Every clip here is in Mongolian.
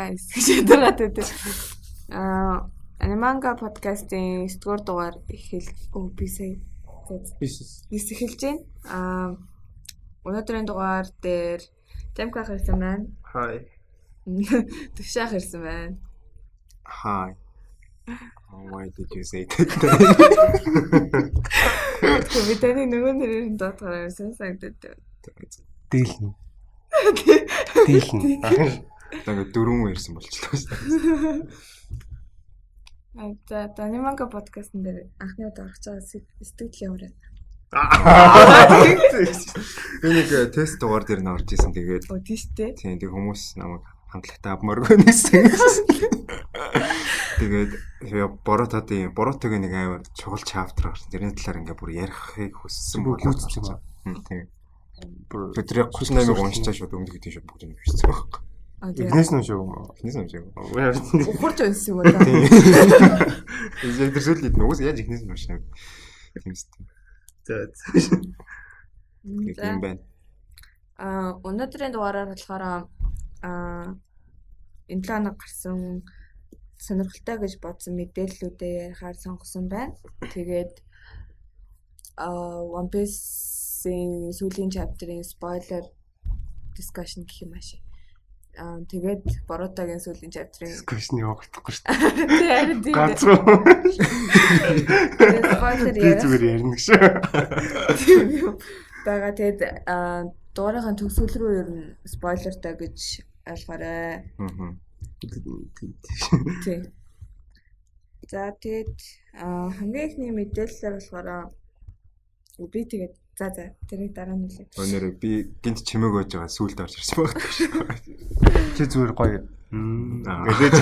guys гэж дараад байдаг. Аниманга подкастын 9-р дугаар би сая эхэлж байна. Өнөөдрийн дугаар дээр Тамка ирсэн байна. Hi. Төвшаах ирсэн байна. Hi. Why did you say that? Би таны нөгөө нэрээр доотгоор санагдаад. Дийлэн. Тэгээ дөрөв ирсэн болчихлоо шүү дээ. За Аниманга подкастн дээр анхны удаа орж байгаа сэтгэл яваад. Энийг тест дугаар дээр нь орж исэн тэгээд. Оо тийш үү? Тийм тэг хүмүүс намайг хандлагатай авмааргүй нэгсэн. Тэгээд боротогийн нэг амар чухал чаптер гарсан. Тэрний талаар ингээ бүр ярихыг хүссэн болчихсон. Тийм. Өдрийг 38-ыг уншчаа шууд өмнөх тийм шууд бүгд ингэ бичсэн байхгүй. Эхнээс нь шүү. Ухарч унсан юм байна. Яг тэрсүүлээд нүгээс яаж эхнээс нь уншаа. Тийм үстэй. Тийм байна. Өнөөдрийн дугаараар болохоор энэ ланаг гарсан сонирхолтой гэж бодсон мэдээллүүдээ ярихаар сонгосон байна. Тэгээд One Piece-ийн сүүлийн chapter-ийн spoiler discussion гэх юм ааши. Тэгээд Боротогийн сүүлийн chapter-ийн discussion явагдахгүй шүү дээ. Тийм. Ганцхан. Тэгээд зүгээр ярина шүү. Тийм юм. Тэгээд дугаарынхаа төгсгөл рүү ер нь spoilerтай гэж ойлгоорой. Тийм. За тэгээд хамгийн ихний мэдээлэлээр болохоор би тэгээд за тэрийг дараа нь хэлээ. Өнөөдөр би гинт чимээг ойж байгаа сүулт орж ирсэн байна. Чи зүгээр гоё. Гэлээж.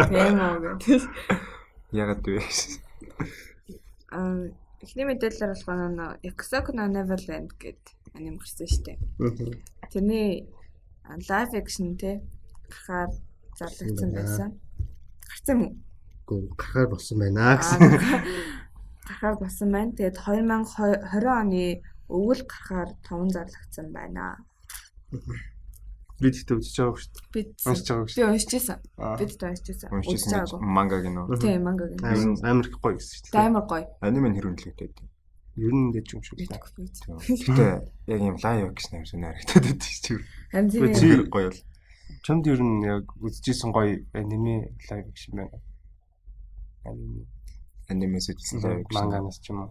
Тийм үү гэдэг. Ягаад вэ? Эхний мэдээлэлээр болохоор Yakusoku no Neverland гэдэг аним гарсан шүү дээ. Тэрний live action те гарахаар зарлагдсан байсан. Гарсан юм уу? Гүү гарахаар болсон байна гэсэн. Гарахаар болсон байна. Тэгээд 2020 оны өвөл гарахаар 5 зарлагдсан байна. Бид төвчж байгаа шүү дээ. Бид уншиж байгаа шүү. Би уншижсэн. Бид уншижсэн. Уншижсэн манга гинөө. Тийм манга гинөө. Амар их гоё гэсэн шүү дээ. Амар гоё. Аниме хэрүүнлэгтэй. Ер нь дэж юм шүү дээ. Гэтэ яг юм live action юм шиг харагдаад байдаг шүү. Амзир гоё бол. Чамд ер нь яг үзчихсэн гоё аниме live action байна. Аниме үзсэн live action. Манганаас ч юм уу.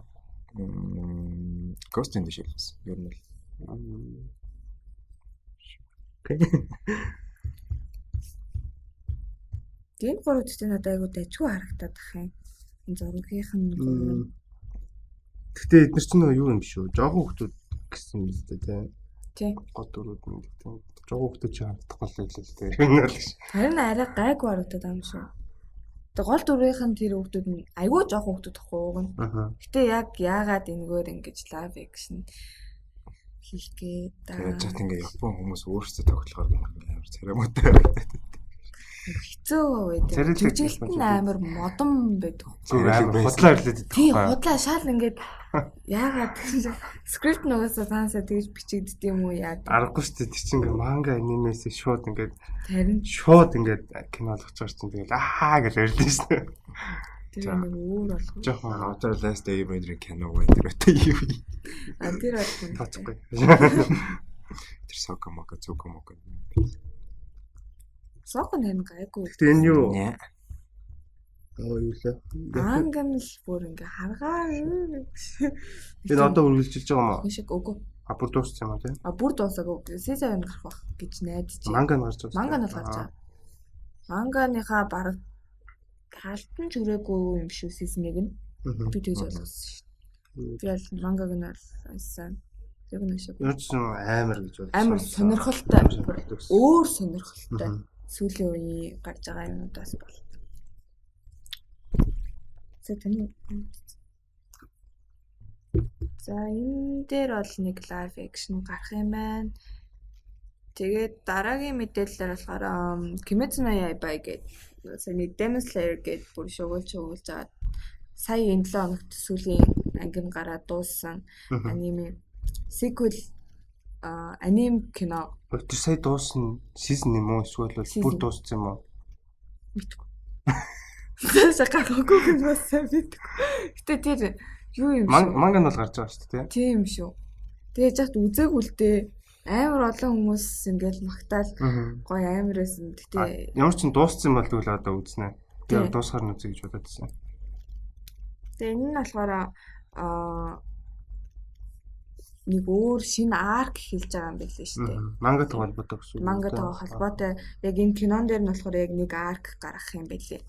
Ghost in the Shell ер нь л. Тийм гурав дэхтэй надад айгуу дайггүй харагдаад ах юм. Энэ зургийнх нь Гэтэ эдгээр чинь юу юм биш үү? Жогоо хүмүүс гэсэн юм зү тэ. Тийм. Гол дөрүүд нь гэдэг. Жогоо хүмүүс ч харагдахгүй л л тэ. Энэ л ш. Харин арай гайгүй харагдаад байгаа юм шүү. Тэг гол дөрвийнх нь тэр хүмүүс нь айгүй жогоо хүмүүс тахгүй уг нь. Гэтэ яг яагаад энэгээр ингэж live action хийх гээд тэгээд чат ингээ Япон хүмүүс өөрсдөө тоглохоор амар церемонтой харагдаад. Хэцүү байдаг. Жүжиглэлт нь амар модон байдаг. Амар худлаа ирлээд байдаг. Тийм худлаа шал ингээд яагаад скрипт нугасаа таасаа тэгж бичигддэг юм уу яа. Аргагүй шүү дээ. Тэр чинь ингээ манга анимээс шууд ингээд харин шууд ингээд кино болгож байгаа чинь тэгэл гэж ярьдэн шүү дээ. Тэр нэг өөр болох. Жохон Avatar Last Airbender кино байдаг юу? Тэр бол тооцохгүй. Тэр Сокомоко Цукомоко. Сокон хэн гайгүй. Гэтэ энэ юу? Юу лээ? Анган л бүр ингээ харгаа. Энэ одоо үргэлжилж байгаа юм уу? Шиг үгүй. Бүр дууссан юм аа тий? Бүр дуусаагүй. Season 2 гарах байх гэж найдаж байна. Манга нь гарч байгаа. Манга нь гарч байгаа. Манганыхаа бараг халтан чүрээгүй юм шүү season 1 нь. Би тэгж ойлгосон шүү. Би аль мангаг нь алсан. Яг нэг шиг. Юусэн амар гэж бодсон. Амар сонирхолтой. Өөр сонирхолтой. Сүүлийн үеийн гарч байгаа юмудаас бол. За энэ дээр бол нэг live action гарах юм байна. Тэгээд дараагийн мэдээлэлээр болохоор Kimetsu no Yaiba гэдэг саяны Demon Slayer гэдэг бүр шугуулж аваад сая энэ 7 хоногт сүүлийн ангим гараад дууссан аниме sequel аним кино. Тэр сая дуусна season юм уу эсвэл бүр дууссан юм уу? мэдгүй. Цаашаа гарахгүй юм бас сайн мэдгүй. Гэтэ тэр юу юм шүү. Манга нь бол гарч байгаа шүү дээ. Тийм шүү. Тэгээ жахт үзээгүй л дээ. Амар олон хүмүүс ингээл магтаал гоё амар байсан. Гэтэ ямар ч дууссан бол тэгвэл одоо үзнэ. Тэгээ дуусахаар нь үзье гэж бодоод байсан. Тэгээ энэ нь болохоор нэг өөр шинэ арк эхэлж байгаа юм билээ шүү дээ. Мангатайгаа холбоотой гэсэн үг. Мангатайгаа холбоотой яг энэ кинон дээр нь болохоор яг нэг арк гаргах юм билээ.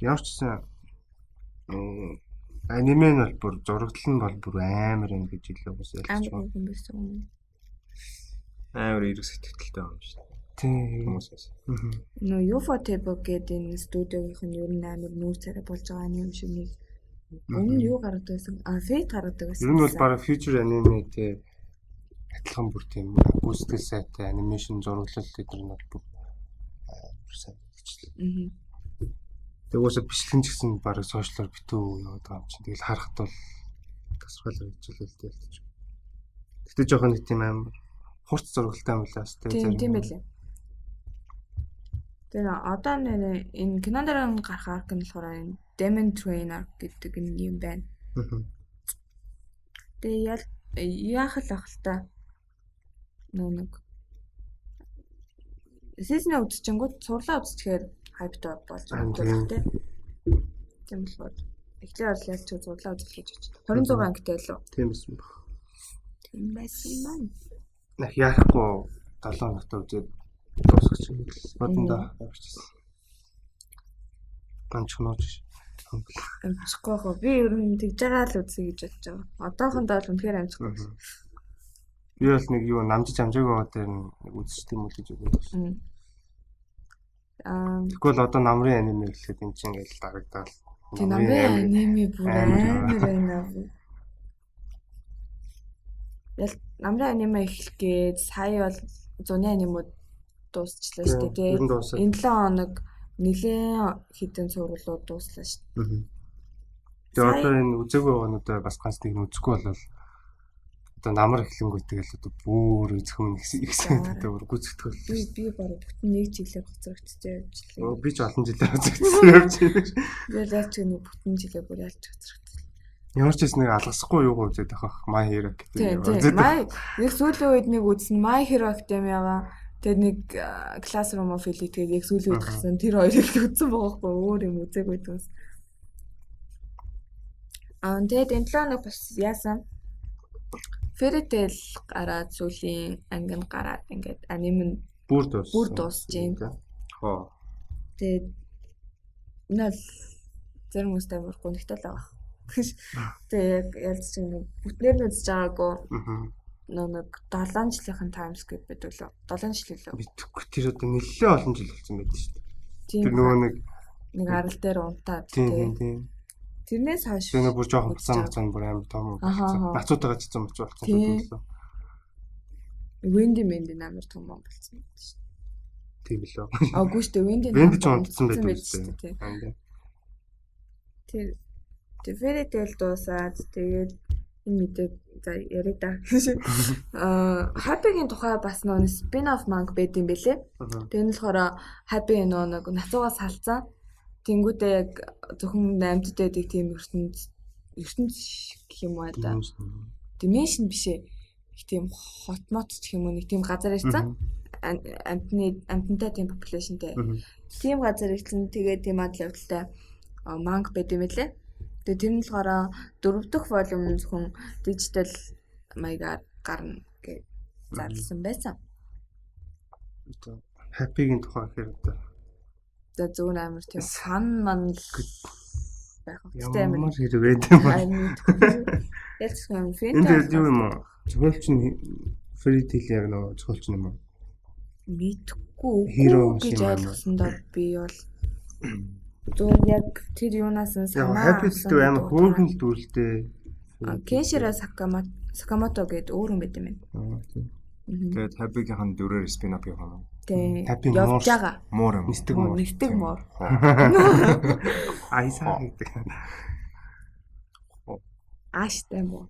Ямар ч гэсэн аниме нь бол бүр зураглал нь бол бүр амар юм гэж илүү бас ялж байгаа юм байсан. Амар эрг сэтгэлтэй юм шүү дээ. Тийм хүмүүсээс. Нөө UFO Table гэдэг энэ студиогийнх нь ер нь амар нүүр царай болж байгаа юм шиг нэг өмнө юу гаргадаг байсан? Fate гаргадаг байсан. Ер нь бол бараг future anime те адилхан бүр тийм гүйцэтгэл сайтай анимашн зураглал гэдэг нь бол бүр сайн бичлээ. Тэгээс бичлэг ч гэсэн бараг сошиалор битүү яваад байгаа юм чинь. Тэгэл харахад бол тасрал хэрэгжүүлэлт ялж. Гэтэ жоохон нэг тийм амар хурц зургалтай юм лээс те. Тийм байлээ. Тэр одоо энэ кинон дээр гарах арк нь болохоор энэ Demon Trainer гэдэг юм байна. Тэгээ яах л ах л та. Нэг сизний үзчихэнгүүт сурлаа үзчихээр хайптай болж байгаа тийм. Тийм болохоор эхлээд бол ялч сурлаа үзэх гэж очив. 26 ангитай лөө. Тийм байсан баг. Тийм байсан маань. Нах яахгүй 7 хоногт үзээд дуусгач юм л бодондоо явчихсан. Ганчнооч. Амжихгүй хоо би ер нь тэгж байгаа л үзье гэж бодож байгаа. Одоохондоо л үнэхээр амжихгүй. Би бол нэг юу намжиж амжаагаа дээр нэг үзчихсэн юм уу гэж бодож байна. Тэгвэл одоо намрын аниме гэхэлээ энэ чинь ингээл дарагдаал. Тийм намрын аниме бүр амар байна. Ял намрын аниме эхлэх гээд сая бол зуны анимууд дуусчлаа шүү дээ. Энэ 7 хоног нэлээд хідэн цувралууд дууслаа шүү дээ. Тэгээ одоо энэ үзээгүй байгаануудаа бас ганц нэг үзэхгүй болол одоо намар эхлэнгүүт тэгэл одоо бүр үзэх юм ихсэн гэдэг бүр гүцэтгэл. Би баруун бүтэн нэг жилээр гоцрогдчихжээ явжлаа. Би ч олон жилээр гоцрогдсон явж байна. Би ялч нэг бүтэн жилээ бүр ялч гоцрогдсон. Ямар ч юм нэг алгасахгүй юу үзээд авах My Hero гэдэг. Тийм. Нэг сүүлийн үед нэг үзсэн My Hero Academia-га тэгээд нэг Classroom of Elite тэгээд яг сүүлийн үед гарсан тэр хоёрыг үзсэн байгаа хгүй өөр юм үзээгүй дээс. Тэгээд энэ 7 хоног бас яасан Fairy Tail гараад сүүлийн анги нь гараад ингээд аниме бүр дуусж байна. Хоо. Тэгээд энэ л зэрэг хүмүүстэй мөрөхгүй нэгтэл байгаа. Тэгээд ялц чинь бүтнээр нь үзэж байгаагүй. Нэг 7 жилийн time skip гэдэг лөө. 7 жил лөө. Мэдхгүй тэр одоо нэлээд олон жил болсон байдаг шүү дээ. Тэр нөгөө нэг арал дээр унтаад тийм. Тэрнээс хойш тэр бүр жоохон хугацаанд бүр амар том болсон. Нацуудаа гацсан болчихсон төлөвлөлөө. Wendy амар том болсон байдаг шүү дээ. Тийм лөө. Аггүй шүү дээ Wendy ч унтсан байдаг шүү дээ. Тэр Fairy Tail дуусаад тэгээд энэ мэдээ за яриа да. Happy-гийн тухай бас нэг spin-off manga байд юм бэлээ. Тэгээд энэ болохоор Happy нэг нацуугаа салцсан. Тэнгүүтээ яг зөвхөн амьтд байдаг тийм ертөнц гэх юм уу да. Dimension биш ээ. Их тийм хотмот гэх юм уу нэг тийм газар ирсэн. Амьтантай тийм populationтэй. Тийм газар ирсэн тэгээд тийм адил явдалтай manga байд юм бэлээ. Тэгээд тэр нь болохоор 4 дахь volume зөвхөн digital маягаар гарна гэж зарласан байсан. Happy-гийн тухай хэрэг одоо за зөвхөн амар тийм сан ман байх хэрэгтэй амар хэрэг байд юм байна. Ялч юм фэн. Энд юу юм уу? Зөвхөн чинь Fairy Tail яг нөө зөвхөн юм уу? Мэдхгүй гэж ойлгосондоо би бол зөвхөн яг тэр юунаас нь санаа. Happy Tail амар хөөрхөн л дүрлтэй. Кэшира Сакамото гэдэг өөр хүн байт юм байна. Тэгээд Happy-гийн 4-ээр spin-off явах юм. Тийм. Явж байгаа. Муур. Нистэг муур. Айсаа гэдэг. Ааштай муур.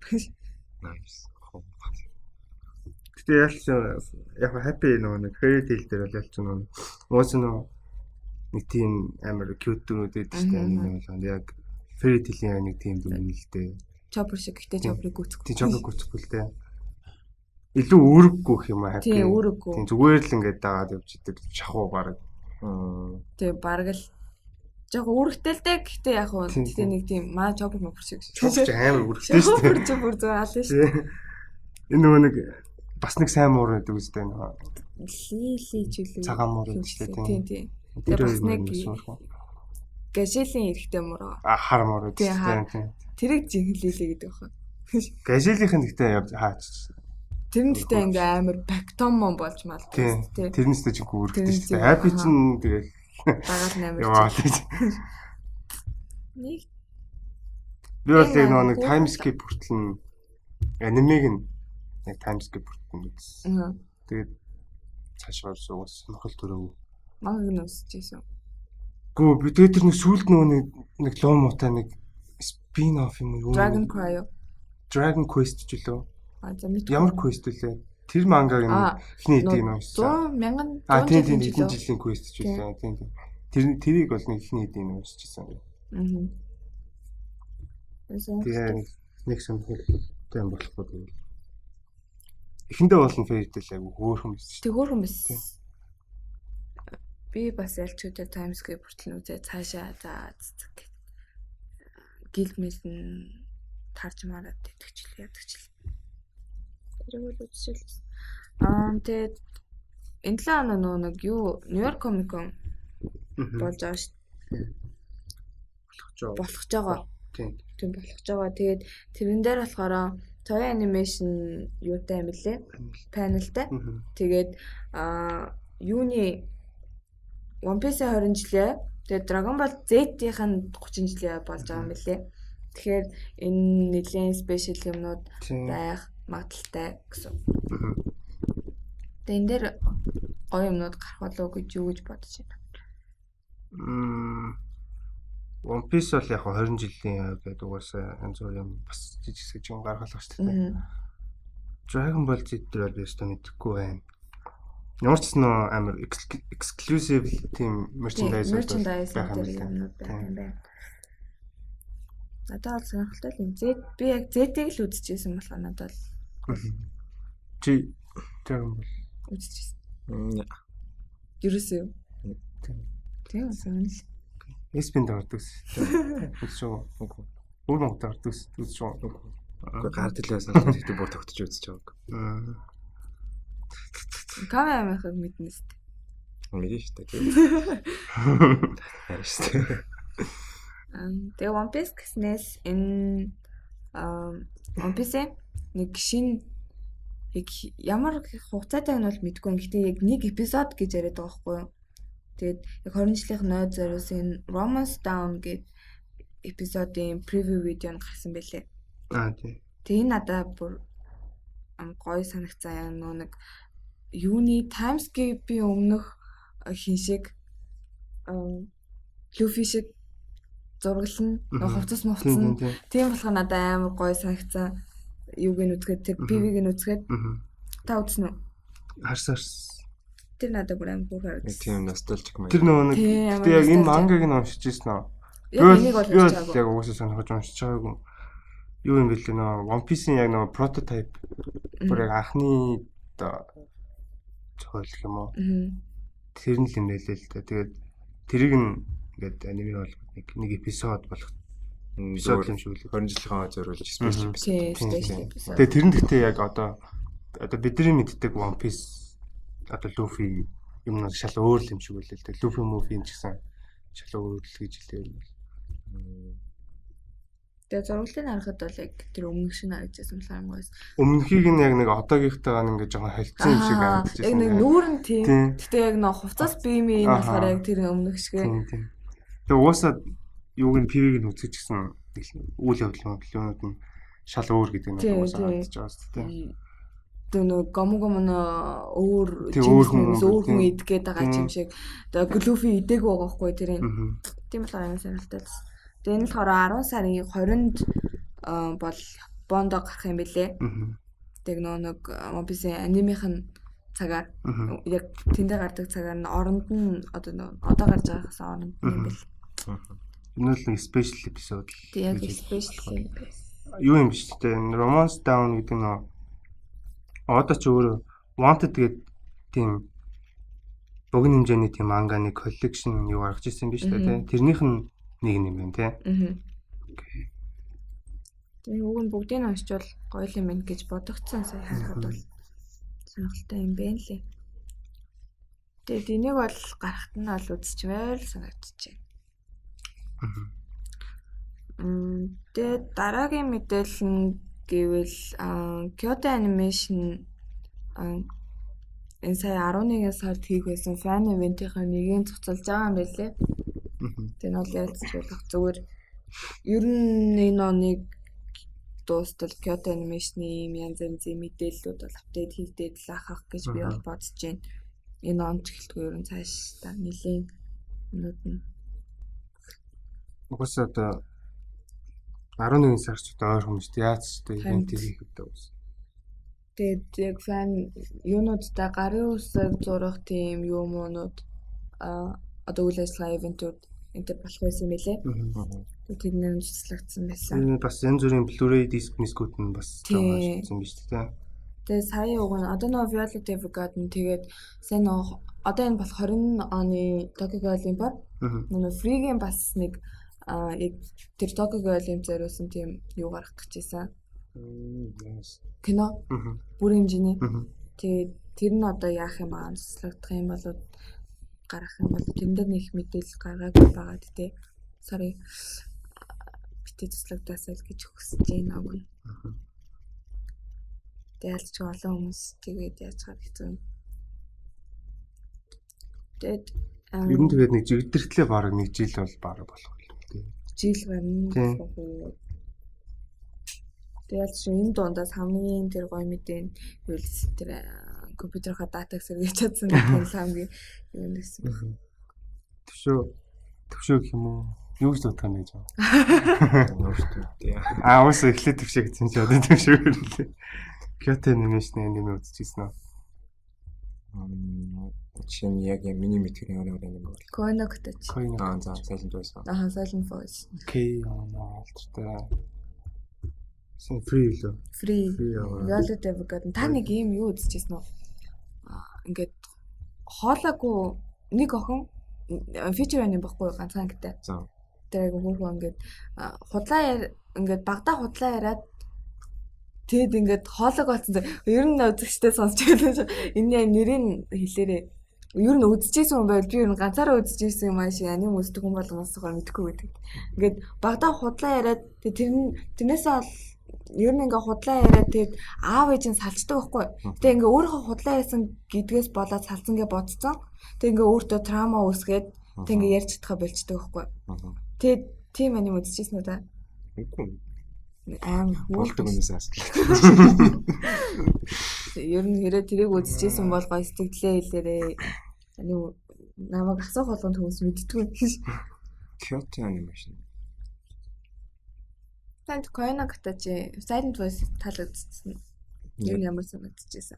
Nice. Гэтэ ялч яг Happy нэг Fairy Tail дээр бол ялч нэг уус нэг нэг тийм амар cute дүнүүд байдаг шүү дээ. Аниме болгонд яг fairy tale-ийн нэг тийм дүн юм л дээ. Chopper шиг гэхдээ Chopper гүцэхгүй. Тийм Chopper гүцэхгүй л дээ. Илүү үүрэггүй юм аа. Тийм үүрэггүй. Тийм зүгээр л ингээд дагаад явж идэг шахуу баг. Тэгээ бараг л жоо үүрэгтэй л дээ. Гэхдээ яг хуу тэгээ нэг тийм маа Chopper мөр шиг. Chopper амар үүрэгтэй шүү дээ. Chopper бүр зүгээр аль шүү дээ. Энэ нөгөө нэг бас нэг сайн муур гэдэг үстэй нөгөө. Лили жилүү. Цагаан муур гэдэг шүү дээ. Тийм. Тэгээ бас нэг гажилийн эрэхтэй муур. Хар муур гэдэг шүү дээ. Тэрийг жинхлээлээ гэдэг байна. Гажилийн гэхдээ хаач. Тэр нь гэхдээ ингээ амар бактомон болж малтай тийм. Тэрнээс ч их үүрэгтэй шүү дээ. Happy чинь тэгэл дагаад нэмэр. Нэг би бол нэг time skip хүртэл нь анимег нь яг time skip хүртэл үзсэн. Тэгээд цаашаа суугаас сонирхол төрөв. Манг нь үсчихсэн. Гүү би тэгээд тэр нэг сүүлд нөгөө нэг лоо муутай нэг spin off юм уу? Dragon Cry. Dragon Quest ч үлээ. Ямар quest үлээ? Тэр мангаг ихний эдийг нь уншсан. 100,000 тийм жилийн quest ч үлээ. Тийм. Тэрийг бол нэг ихний эдийг нь уншижсэн. Тэгээ нэг сонирхолтой юм болохгүй. Эхэндээ болно fairy tale айгу хөөрхөн биш. Тэг хөөрхөн биш. Би бас ялчуудаа time skip хүртэл үзээ цаашаа за цэцэг гэх. Гилмэлэн таржмаараад итгэжл. Тэрийг үзчихлээ. Тэгээд энэ 7 хоног нэг юу Нью-Йорк Comic Con болж байгаа шүү. Болох жоо. Тийм болох жоо. Тэгээд тэрэн дээр болохоор Toy Animation юутай юм лээ? Panelтай. Тэгээд юуны One Piece 20 жилээ. Тэгээд Dragon Ball Z-ийнх нь 30 жилээ болж байгаа юм лээ. Тэгэхээр энэ нэлийн спешиал юмнууд байх магадaltaй гэсэн. Тэгээд энэ дээр гоё юмнууд гарах болов гэж юу гэж бодож байна. One Piece бол яг 20 жилийн гэдэг угаасаа янз бүр юм бас жижиг юм гаргалах шүү дээ. Dragon Ball Z дээр бол ястаа мэдэхгүй байна. Ямар ч нөө амар exclusive team merchandise байх юм байна. Надад бол сонирхолтой юм. Би яг Z-ийг л үзчихсэн болохоор надад бол чи Dragon Ball үзчихсэн. Ерөөсөө. Тийм сонирхол. Эспен дөрдөөс. Үзчихв. Өөр Монгол дөрдөөс үзчихв. Уу гард илээс аль ихтэй бүр тогтож үзэж байгааг. Камера амихыг мэднэ шүү дээ. Мэдэн шүү дээ. Харин шүү дээ. Тэгээ One Piece гэснээс энэ One Piece нэг шин яг ямар хугацаатай нь бол мэдгүй юм. Гэхдээ яг нэг эпизод гэж яриад байгаа байхгүй юу? Тэгээд яг 20 жилийн нойд зориус энэ Romance Down гэдэг эпизодын превью видео нь гарсан байлээ. Тийм. Тэгээ энэ надад бүр гоё санагцсан нэг юуны time skip-ийн өмнөх хин шиг Luffy шиг зураглан хувцас мовцсон. Тийм болохоор надад амар гоё санагцсан. Юуг нь үзгээд тэр PV-г нь үзгээд та үзсэн үү? Харсан. Тэр надад бүр амар харагдсан. Тийм ностальжик маяг. Тэр нөгөө нэг тэгээ яг энэ мангаг нь уншиж ирсэн аа. Яг энийг бол уншиж байгаагүй. Яг уусаа сонирхож уншиж байгаагүй. Юу юм бэ лээ нөгөө One Piece-ийн яг нөгөө prototype бүр яг анхны зохиол юм уу? Тэр нь л юм нэлээ л дээ. Тэгээд тэрийг нь ингээд аниме болгоод нэг эпизод болох эпизод юм шиг л 20 жилийнхаа зориулж спешиал эпизод. Тэгээд тэр нь гэхдээ яг одоо бидний мэддэг One Piece одоо Luffy юм нь шал өөр юм шиг үлээ л дээ. Luffy movie ч гэсэн шал өөр л гэж хэлээ. Тэгээ зурглалыг харахад бол яг тэр өмнөх шиг харагдсан болохоор юм гоос. Өмнөхийг нь яг нэг одоогийнхтайгаа ингээд жоохон холцсон юм шиг харагдчихсан. Яг нэг нүүрэн тийм. Гэтэ яг нэг хувцас биемийн болохоор яг тэр өмнөх шиг. Тийм. Тэгээ уусаад юуг нь PV-г нь үзэж гисэн үйл явдлууд нь шал өөр гэдэг нь уусаа харагдаж байгаа шүү дээ. Нэг гомгомн өөр хүн идгээд байгаа юм шиг. Тэгээ Luffy идээг байгаа хгүй тэрийг. Тийм болохоор амар сонирхолтой л. Тэгээ энэ болохоор 10 сарын 20-нд бол Японд гарах юм билэ. Тэг нэг One Piece анимех нь цагаар яг тэндээ гардаг цагаар нь оронд нь одоо гарч байгаагаас оронд нь юм бэл. Энэ л нэг special episode. Яг special юм. Юу юм биш үү? Romance Down гэдэг нь одоо ч өөрөө Wanted гэдэг тийм богино хэмжээний тийм манганы коллекшн юу гаргаж ирсэн биш үү те? Тэрнийх нь нэг юм байна те. Тэгээ уг нь бүгдийг нь уншчвал гоё юм байна гэж бодогдсон сая харахад бол сонирхолтой юм байна лээ. Тэгээд энийг бол гарахт нь бол үзчихвэл санагдчихэв. Тэгээд дараагийн мэдээлэл нь гэвэл Kyoto Animation энэ сая 11 сард хийх байсан фан ивентийнхаа нэгийг цуцалж байгаа юм байлээ. Тэгээд нь бол ялцчихвал зүгээр ер нь энэ оныг дуустал Kyoto Animation-ы юм янз янзын мэдээллүүд бол апдейт хийгдээд л ахах гэж би бол бодож байна. Энэ он ч гэлтгүй ер нь цааш та нэлийн өнөд нь. Угсаа одоо 11 сард одоо ойрхон шүү дээ. Яаж ч одоо ивент хийх гэдэг үс. Тэгээд яг фан юунуудтай гарын үсэг зурах тийм юмнууд одоо үйл ажиллагаа ивентүүд энэ болох байсан мэлээ. Тэгээд тэр нэр цэцлэгдсэн байсан. Энэ бас янз бүрийн Blu-ray дискнүүд нь бас байгаа биш үү? Тэгээд сая уг нь одоо нөө Violet Evergarden тэгээд сайн нөө одоо энэ болох 20 оны Tokyo Olympiad нөө Free-гийн бас нэг яг тэр Tokyo Olympiad зориулсан тийм юу гаргах гэжсэн. Кино бүр хэмжээний. Тэгээд тэр нь одоо яах юм аа цэцлэгдэх юм бол гарах юм бол тэрэн дээр нэг мэдээлэл гаргаагүй байгаа тий. Sorry. Битээ цэцлэгдээсэй гэж хүсэж байна аа. Ялч олон хүмүүс тэгээд яаж гарах хэцүү. Тэгээд ер нь тэгээд нэг жигдэртлээ баг нэг жил бол баг болох юм тийм. Жил байна. Тэгээд энэ дундаас хамгийн тэр гоё мэдээ нь юу л тэр компьютерийнхаа датаг сэргийж чадсан гэх юм хамгийн юу нэсэн. Төвшөө гэх юм уу? Юу гэж бодох юм бэ? Аа уус эхлээд төвшөө гэсэн чи одоо төвшөө гэрлээ. Kyoto Animation anime үзчихсэн үү? Чин яг миний мэдхэрийн өөр юм байна. Koino Katachi. За Silent Voice. Silent Voice. Окей, алдартай. Free лөө. Free. Violet Evergarden. Та нэг юм юу үзчихсэн үү? Ингээд хоолойгүй нэг охин фичер аним баггүй ганцхан гэдэг. За. Тэр хүүхэн ингээд худлаа ингээд багада худлаа яриад тэгэд ингээд хоолойг олцсон. Ер нь үзэгчтэй сонсч байлаа. Энэ нэрийг хэлээрээ. Ер нь үзчихсэн хүн байл би ер нь ганцаараа үзчихсэн юм ааши аним үздэг хүн болгоноосоо мэдхгүй байдаг. Ингээд багада худлаа яриад тэрнээсээ бол ер нь ингээ худлаа яриад тэгээд аав ээж нь салцдаг байхгүй. Тэгээд ингээ өөрөө худлаа ярьсан гэдгээс болоод салцсан гэж бодцсон. Тэгээд ингээ өөртөө траума үүсгээд тэгээд ингээ ярьж чадхаа болчдөг байхгүй. Тэгээд тийм аним үзчихсэн үү та? Үгүй. Болдог юмээс асуулт. Ер нь хэрэг тэрийг үзчихсэн бол гоё сэтгэлээ хэлээрээ. Аним намайг асуух болгонд хүмүүс мэддэггүй. Kyoto Animation. Танд Koino Katachi Silent Voice таалагдсан. Юу ямар санагдчихсэн.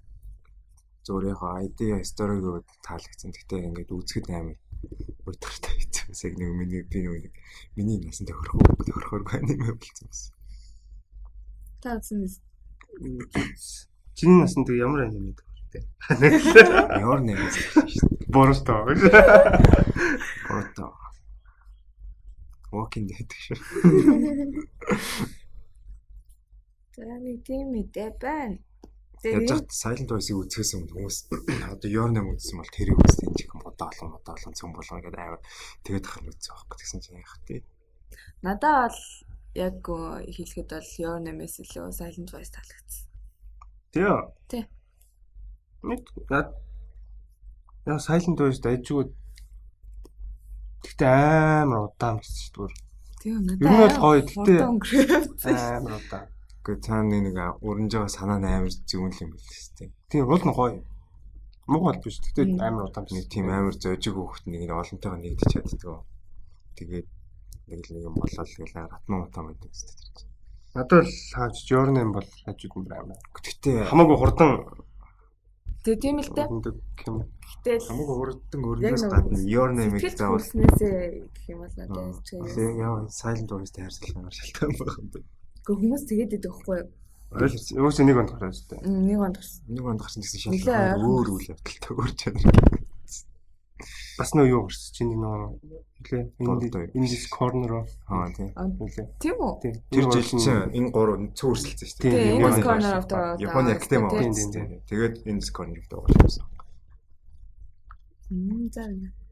Зүгээр яг idea story-гоо таалагдсан. Гэхдээ ингээд үзэхэд амар урдгартай хэцүү. Яг нэг миний насанд тохирохоор анime болсон. Таасан. Чиний насанд ямар анime тохирохтэй? Ямар нэг шүү дээ. Боруто. Walking Dead шүү. Тэрний тийм мэдээ байна. Тэгээд Silent Voice-ийг үзэхээс өмнө хүмүүс одоо Yornam үзсэн бол тэрийг үзсэн ч юм бодлон цөм болгоо гэдэг амар тэгээд ахын үзсэн байхгүй гэсэн чинь яах вэ? Надад бол яг хэлэхэд бол Yornam-ээс илүү Silent Voice таалагдсан. Тий. Яа Silent Voice дайжгүй. Гэхдээ амар удаан гэсэн шүү дээ. Тийм надад. Ер нь бол гоё гэхдээ амар удаан. Гэхдээ цаана нэг уранж байгаа санаа амар зүүн юм биш үү? Тийм уул нь гоё. Муу бол биш. Гэхдээ амар удаан нэг тийм амар зожиг хөөхт нэг олонтойгоо нэгдэж чаддаг. Тэгээд нэг юм болол гэлээ ратмаа байдаг шүү дээ. Надад л хаач Yornam бол хажууд нь амар. Гэхдээ хамаагүй хурдан Тэгээ тийм л дээ. юм. Гэтэл Хамаагүй өөрөөс гадна your name-ийг сэтгэл заавал хүрснээсээ гэх юм бол надад яа silent voice-тэй харьцуулахаар шалтгаан байгаа юм байна. Гэхдээ хүмүүс тэгээд байдаг байхгүй юу? Өөс нэг онд гараад штэ. Нэг онд гарсан. Нэг онд гарсан гэсэн Нилээ шалтгаан ойрхон өөр үйл явдалтай өөр чанар. Бас нөө юу гарсан чи нэг нөө in this corner Тийм. Тийм үү? Тэр жил чинь энэ гурав цөөрсөлцсөн шүү дээ. Тийм, in this corner of the Японы актем аа. Тийм. Тэгээд in this corner of the байгаа юм. За.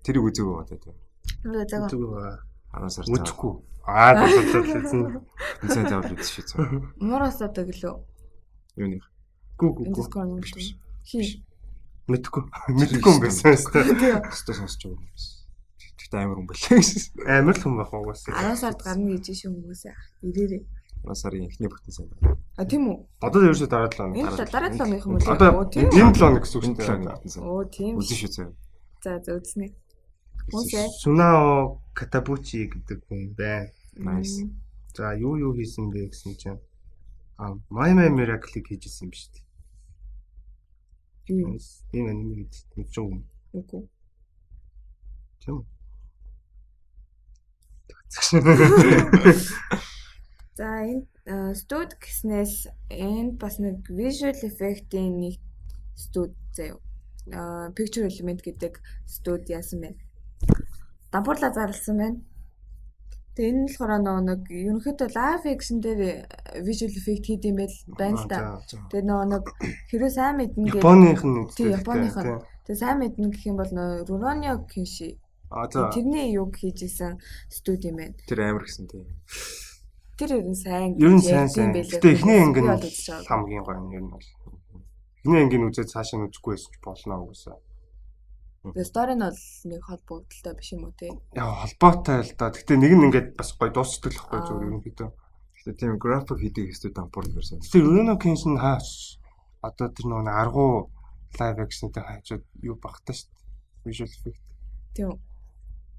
Тэрийг үзег байгаа тийм. За. 10 сар. үзэхгүй. Тэгсэн. Үнсэн заавал үзэж шийдсэн. Мураас одоо гэлөө. Юуны? Гүг. Биш. Мэдхгүй юм байсан Тийм. Өстө сонсч байгаа юм. Тэгтээ амар хүн байлаа гэсэн. Амар л хүн байх угаасаа. 10 сард гарна гэж шүү хүмүүсээ. Ирээрээ. 10 сарын эхний бүтэн сайн. А тийм үү? Одоо ерөөсөө дараа 7 хоног. Энэ дараа 7 хоног юм уу? Одоо тийм. энэ 7 хоног гэсэн үг шүү дээ. Оо тийм. Үзэн шүү зөө. За үзнэ. Хүмүүсээ. Сунао Катабучи гэдэг хүн байна. Nice. За юу хийсэн бэ гэсэн чинь My Miracle-ийг хийжсэн юм шүү дээ. Юу? Энэ аниме мэдэж юм. Үгүй. Тийм. За энэ студ гэснээс энд бас нэг visual effect-ийн нэг студ заяа. Picture element гэдэг студ яасан байна. Дампуурлаа зарласан байна. Тэгээ энэ болохоор нэг ерөнхийдөө live action дээр visual effect хийх юм байна л да. Тэгээ нэг хэрэв сайн мэднэ гэдэг Японых нь тийм Японых нь. Тэгээ сайн мэднэ гэх юм бол Rurouni Kenshin. Тэрний юг хийжсэн студи юм байна. Тэр амар гэсэн тийм. Тэр ер нь сайн. Ер нь сайн. Гэтэ эхний анги нь хамгийн гоё юм ер нь бол. Эхний ангийн үзээд цаашаа үзэхгүй байсан ч болно угаасаа. Тэгээ стори нь бол нэг холбогдолтой биш юм уу те? Яа холбоотой л да. Гэтэ нэг нь ингээд бас гоё дуусдаг л байхгүй зүгээр юм хэдэ. Гэтэ тийм график хийдэг хэвчээ дампуурд байсан. Тэр Rurouni Kenshin хаач одоо тэр нэг аргу live action-тэй хаачаад юу багтаа шүү дээ. Visual effect. Тийм.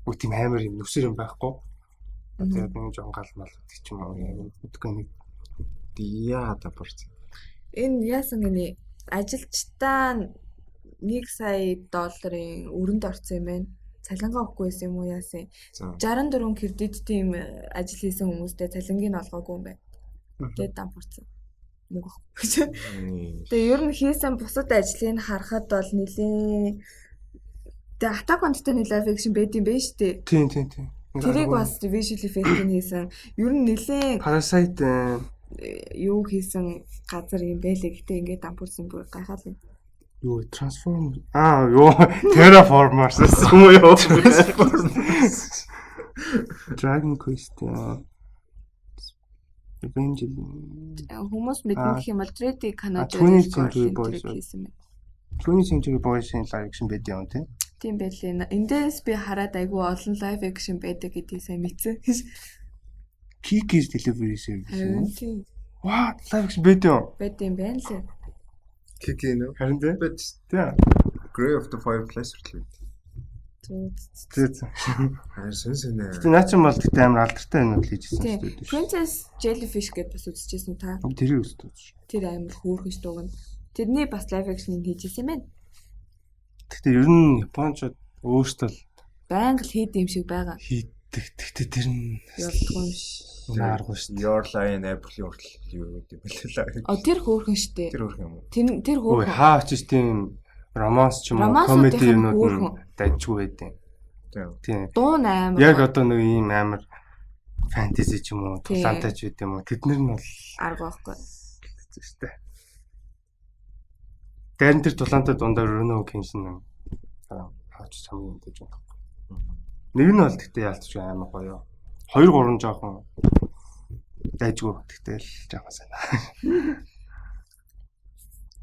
Үгүй тийм амар юм нүсэр юм байхгүй. Тэгээд нэг жонгал мал гэдэг ч юм уу. Үдгөө нэг яа дампуурд. Энэ яасан гинэ ажилчдаа 1 сая долларын өрөнд орсон юм байна. Цалингаа өгөхгүй байсан юм уу яасан. 64 кредит тийм ажил хийсэн хүмүүстэй цалингийг нь олгоогүй юм байна. Тэгээд дампуурсан. Нэг баггүй. Тэгээ ер нь хийсэн бусад ажлыг харахад бол нэлээ тэгээ Attack on Titan live action байд юм байна шүү дээ. Тийм. Тэрийг бас visual effect-ийг хийсэн. Ер нь нэлээ Parasite юу хийсэн газар юм байлээ. Гэтэ ингээд дампуурсан бүр гайхаад байна. Юу трансформ юу Terraformers юм уу? Dragon Quest хүмүүс мэднэ гэх юм бол 3D Canada хийсэн байна. 20th Century Boys-ийн live action байд юм тийм. Тийм байлээ. Эндээс би хараад айгүй олон live action байдаг гэдгийг сайн мэдсэн. Kiki's Delivery Service. Тийм. Ваа, live action байд юм. Байд юм байна лээ. Кики нөө. Харин тийм. Тийм. Grey of the Fireplace хүртэл. Тийм. Харин сүнсэнэ. Гэтэ наач юм бол гэтэ амар алдартай юм уу хийжсэн шүү дээ. Princess Jellyfish гэдээ бас үзчихсэн үү та? Тэр үзсэн. Тэр амар хөөрхөн ш дууг нь. Тэрний бас live action хийжсэн юм байна. Гэтэ ер нь Японочд өөрсдөө байнга л хийд юм шиг байгаа. Хийдэг. Гэтэ тэр нь ялдгүй юм ш. Нааргүй шүү. Your Line Apple-ийн хүртэл юу гэдэг бэлээ. Тэр хөөрхөн штэ. Тэр хөөрхөн юм уу? Тэр хөөрхөн. Ой хаач тийм романс ч юм уу комеди юмнууд нь дайггүй байдیں۔ Тийм. Дуу амар. Яг одоо нэг ийм амар фэнтези ч юм уу, тулаантай ч байд юм уу. Тэднэр нь бол арга байхгүй. Зүгтэй. Дайрн тэр тулаантай дундаа Rurouni Kenshin хаач хамгийн гэж байна. Нэг нь бол тэгтээ ялцж амар гоё. 2 3 жоохон дайжгүй тэгтэл жоохон санаа.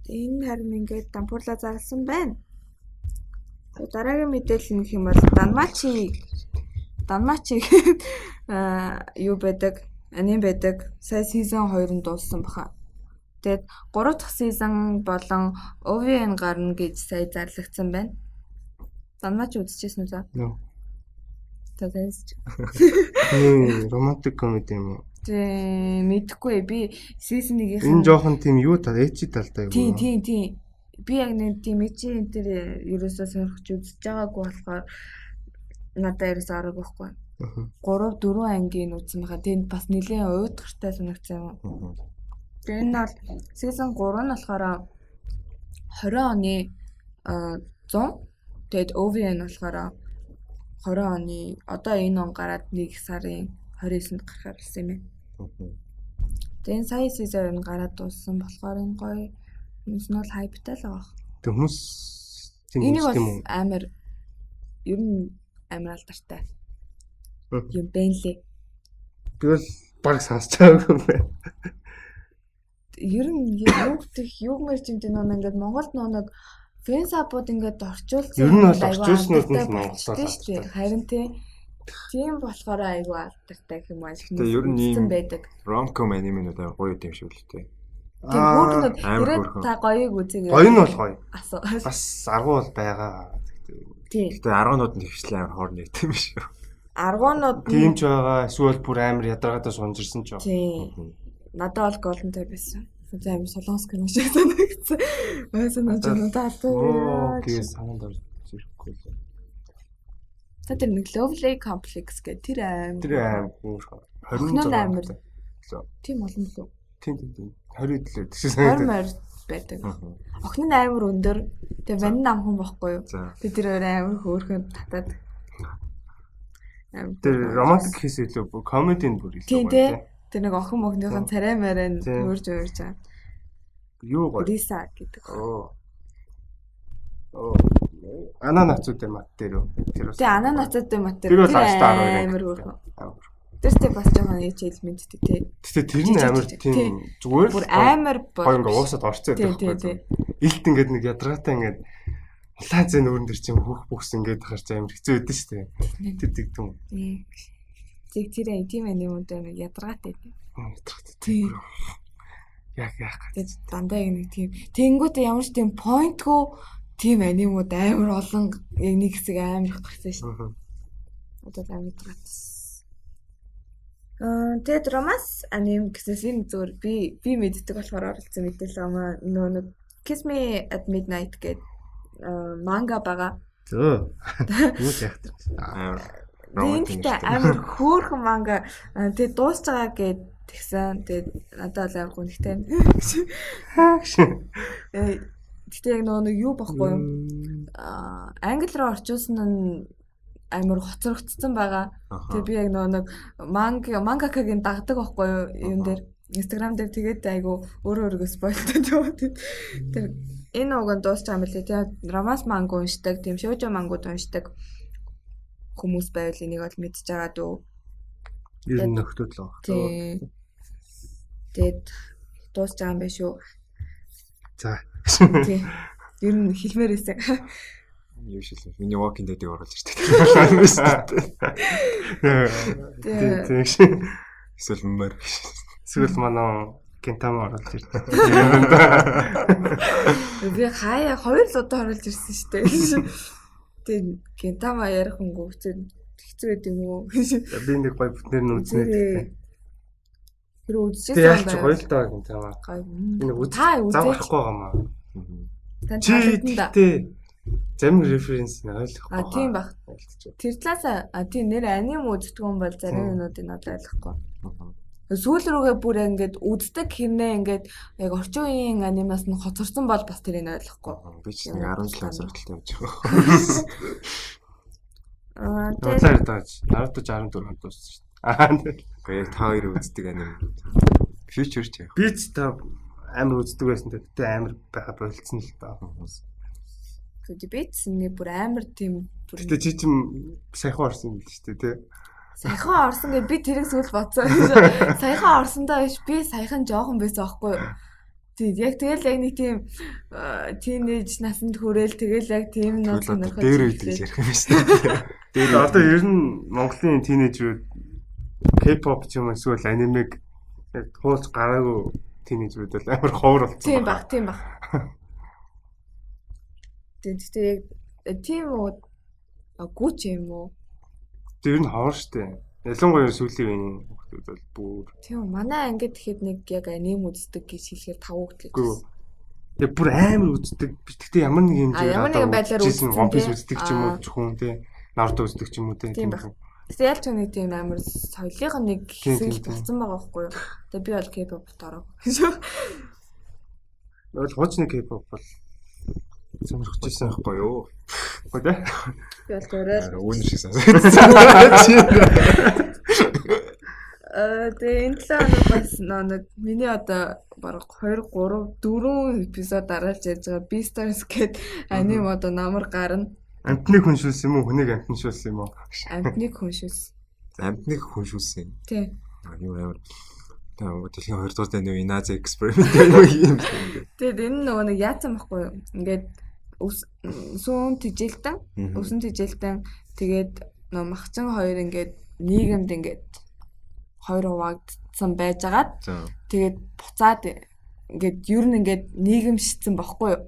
Энэ харин ингээд дампуурлаа зарласан байна. Дараагийн мэдээлэл нь хэм бол Данмачи юу байдаг? Аним байдаг. Сая season 2 нь дууссан баха. Тэгээд 3 дахь season болон OVN гарна гэж сая зарлагдсан байна. Данмачи үзчихсэн үү та? Юу. Тэтэс. Романтик комеди юм уу? Тэг мэдэхгүй би season 1-ийн энэ жоохон тийм юу та эцэг талтай юу? Тийм. би яг нэг тийм ичи энэ төр ерөөсөө сонирхож үзэж байгаагүй болохоор надад ерөөс арга байхгүй. 3 4 ангийн үзсэн байгаа. Тэнд бас нэлээд уйдгартай санагдсан юм. Тэгээ энэ бол season 3 нь болохоор 20 оны 100. Тэгээд OVN болохоор 20 оны одоо энэ он гараад 1 сарын 29-нд гарахаар болсон юм байна. Тэгээд энэ сая season гараад дууссан болохоор энэ гоё юмс нь бол хайптай л байгаа. Тэг хүмүүс Энийг бол амар ер нь амар алдартай юм байна лээ. Би бол баг сонсч байгаагүй юм байна. Ер нь юу мэрч юм дээ нөө ингээд Монголд нэг фэн сапууд ингээд орчуулсан. Ер нь бол орчуулснууд нь Монголоор шүү дээ. Харин тийм болохоор айгүй алдартай юм аа. Тэгээ ер нь ийм байдаг. Rom-com аниминууд гоё юм шиг л тээ. Тийм хүүхнүүд ирээд та гоёг үзье. Гоё нь бол гоё. Бас аргу бол байгаа. Тийм. Гэтэ аргуунууд нь ихшлээ амар хоор нийт юм шүү. Аргуунууд тийм ч байгаа. Эсвэл бүр амар ядаргаатай сунжирсан ч байгаа. Тийм. Надад бол Golden Type байсан. Амар солонгос кино шиг санагдсан. Байсан нь ч надад тийм санаанд орж ирэхгүй л. Та тэр нэг Lovely Complex гэх тэр амар бүр 26 амар. Тийм олон лөө. Тийм. 20 дэлээ гэсэн санагдав. Байдаг. Охин нь амар өндөр. Тэгээ ван нам хүн байхгүй юу? Тэгээ тэр амар хөөрхөн татаад. Тэр романтик хэс илүү комедийн бүр илүү гоё. Тэр нэг охин мөхнийхэн царай мараа өөрж байгаа. Юу гоё? Риса гэдэг. Ананацуудын мат дээр үү? Тэгээ ананацуудын мат дээр. Тэр бол амар хөөрхөн. Тэр бас жоохон элементтэй тий. Тэгтээ тэр нь амар тийм зүгээр л бүр амар гоё ингээ уусаад орцсон байдаг. Илт ингээд нэг ядаргаатай ингээд улаан зэн өрн дээр чинь хөх бүхс ингээд харж амар хэцүү байдсан шүү дээ. Тэр тэгдэм. Тэр тийм юм дээр нэг ядаргаатай. Тий. Яг дандаа нэг тийм тэнгүүтээ ямар ч тийм поинтгүй тийм анимууд амар олон яг нэг хэсэг амар их гарсан шүү. Одоо амар гатс. Тэгээд романс аним гэсэн зүгээр би мэддэг болохоор оролцсон мэдээлэл нэг Kiss Me at Midnight гэдэг манга байгаа. Юу яах вэ? Амар хөөрхөн манга. Тэгээд дуусч байгаа гэдгсэн. Тэгээд надад л амар гонхтой. Тэгтээ яг нэг юу баггүй юм. Англи руу орчуулсан нь амар хоцрогдсон байгаа. Тэгээ би яг нэг мангакагийн дагдаг байхгүй юу юм дээр Instagram дээр тэгээд айгу өөрөөгөө спойлтод яваад. Тэр энэ уг нь дуусч байгаа юм лээ. Тэгээд романс манга уншдаг, тийм шоужо мангууд уншдаг хүмүүс байвал энийг бол мэдж байгаа дөө. Ер нь нөхдөд л байгаа. Тэгээд дуусч байгаа юм байна шүү. За. Тийм. Ер нь хэлмээр байсан. Юу шилээ. Миний Walking Dead-ийг оруулж ирдэг. Тийм. Эсвэл мөр. Эсвэл манай Кентама оруулж ирдэг. Би хаяа 2 л удаа оруулж ирсэн шүү дээ. Тэгээд Кентама ярих хөнгөө хэцүү байд юм уу? Би нэг гоё бүтнээр нь үзнэ. Тэр үзчихсэн юм байна. Гоё л даа Кентама. Би нэг заахгүй байгаа маа. Чи зарим референс нь ойлгохгүй. Тийм баг. Тэр талаас тийм нэр аним үздэг хүн бол зарим юмнуудыг надад ойлгохгүй. Сүүл рүүгээ бүр ингээд үздэг хэрнээ ингээд яг орчин үеийн анимаас нь хоцорсон бол бас тэрийг ойлгохгүй. Би ч нэг 17 сургалтад явж байгаа. Тэгээд Naruto 64 онд дууссан шүү дээ. Гэхдээ яг та хоёр үздэг аним. Future ч яг. Би ч та амар үздэг байсан гэхдээ амар байха болцсон л даа. Тэгээд битсний бүр амар тийм бүр. Гэтэ чи чим саяхан орсон юм л шүү дээ тий. Саяхан орсон гэж би тэрийг сүүл бодсон. Саяхан орсондоо биш би саяхан жоохон байсан аахгүй юу. Тийм яг тэгэл яг нэг тийм тийнейж насанд хүрээл тэгэл яг тийм нууц сонирхож дээр үед л ярих юм шүү дээ. Дээр одоо ер нь Монголын тийнейжүүд K-pop ч юм эсвэл анимег яг туулж гараагүй тийнейжүүд бол амар ховор болсон. Тийм баг. Тэгтээ яг тийм үү гүч юм уу? Тэр нь ховор штэ. Ялангуяа сүүлийн хүмүүс бол бүр тийм манай ангид тэгэхэд нэг яг аним үздэг гэж хэлэхээр 5 хүүхэд л. Тэгээ бүр амар үздэг. Гэхдээ ямар нэг хэмжээгээр ямар нэгэн байдлаар үзсэн One Piece тий. үздэг ч юм уу зөвхөн тий. Naruto үздэг ч юм уу тий. Тийм байх. Тэгсэн ялч нэг тийм амар соёлынх нь нэг хэсэг л болсон байгаа байхгүй юу. Тэгээ би бол K-pop-т ороо. Бол хуучны K-pop бол сонирхож ирсэн байхгүй юу? Гоо тий. Би бол төрөл. Үүн шиг сонсож. Тэгээ энэ 7 хоног бас нэг миний одоо бараг 2 3 4 эпизод дараалж яаж байгаа Beastars гэд аним одоо намар гарна. Амтныг хүншүүлсэн юм уу? Хүнийг амтншүүлсэн юм уу? Амтныг хүншүүлсэн. Амтныг хүншүүлсэн. Тий. Юу амар. Тэгээ дэлхийн 2 дугаар дайны үе Нази эксперимент юм. Тэгээд энэ нөгөө нэг яатсан байхгүй юу? Ингээд сүүн тижилтэн, өсөн тижилтэн тэгээд нөгөө махчин хоёр ингээд нийгэмд ингээд хоёр хуваагдсан байжгаад тэгээд буцаад ингээд ер нь ингээд нийгэмшсэн байхгүй юу?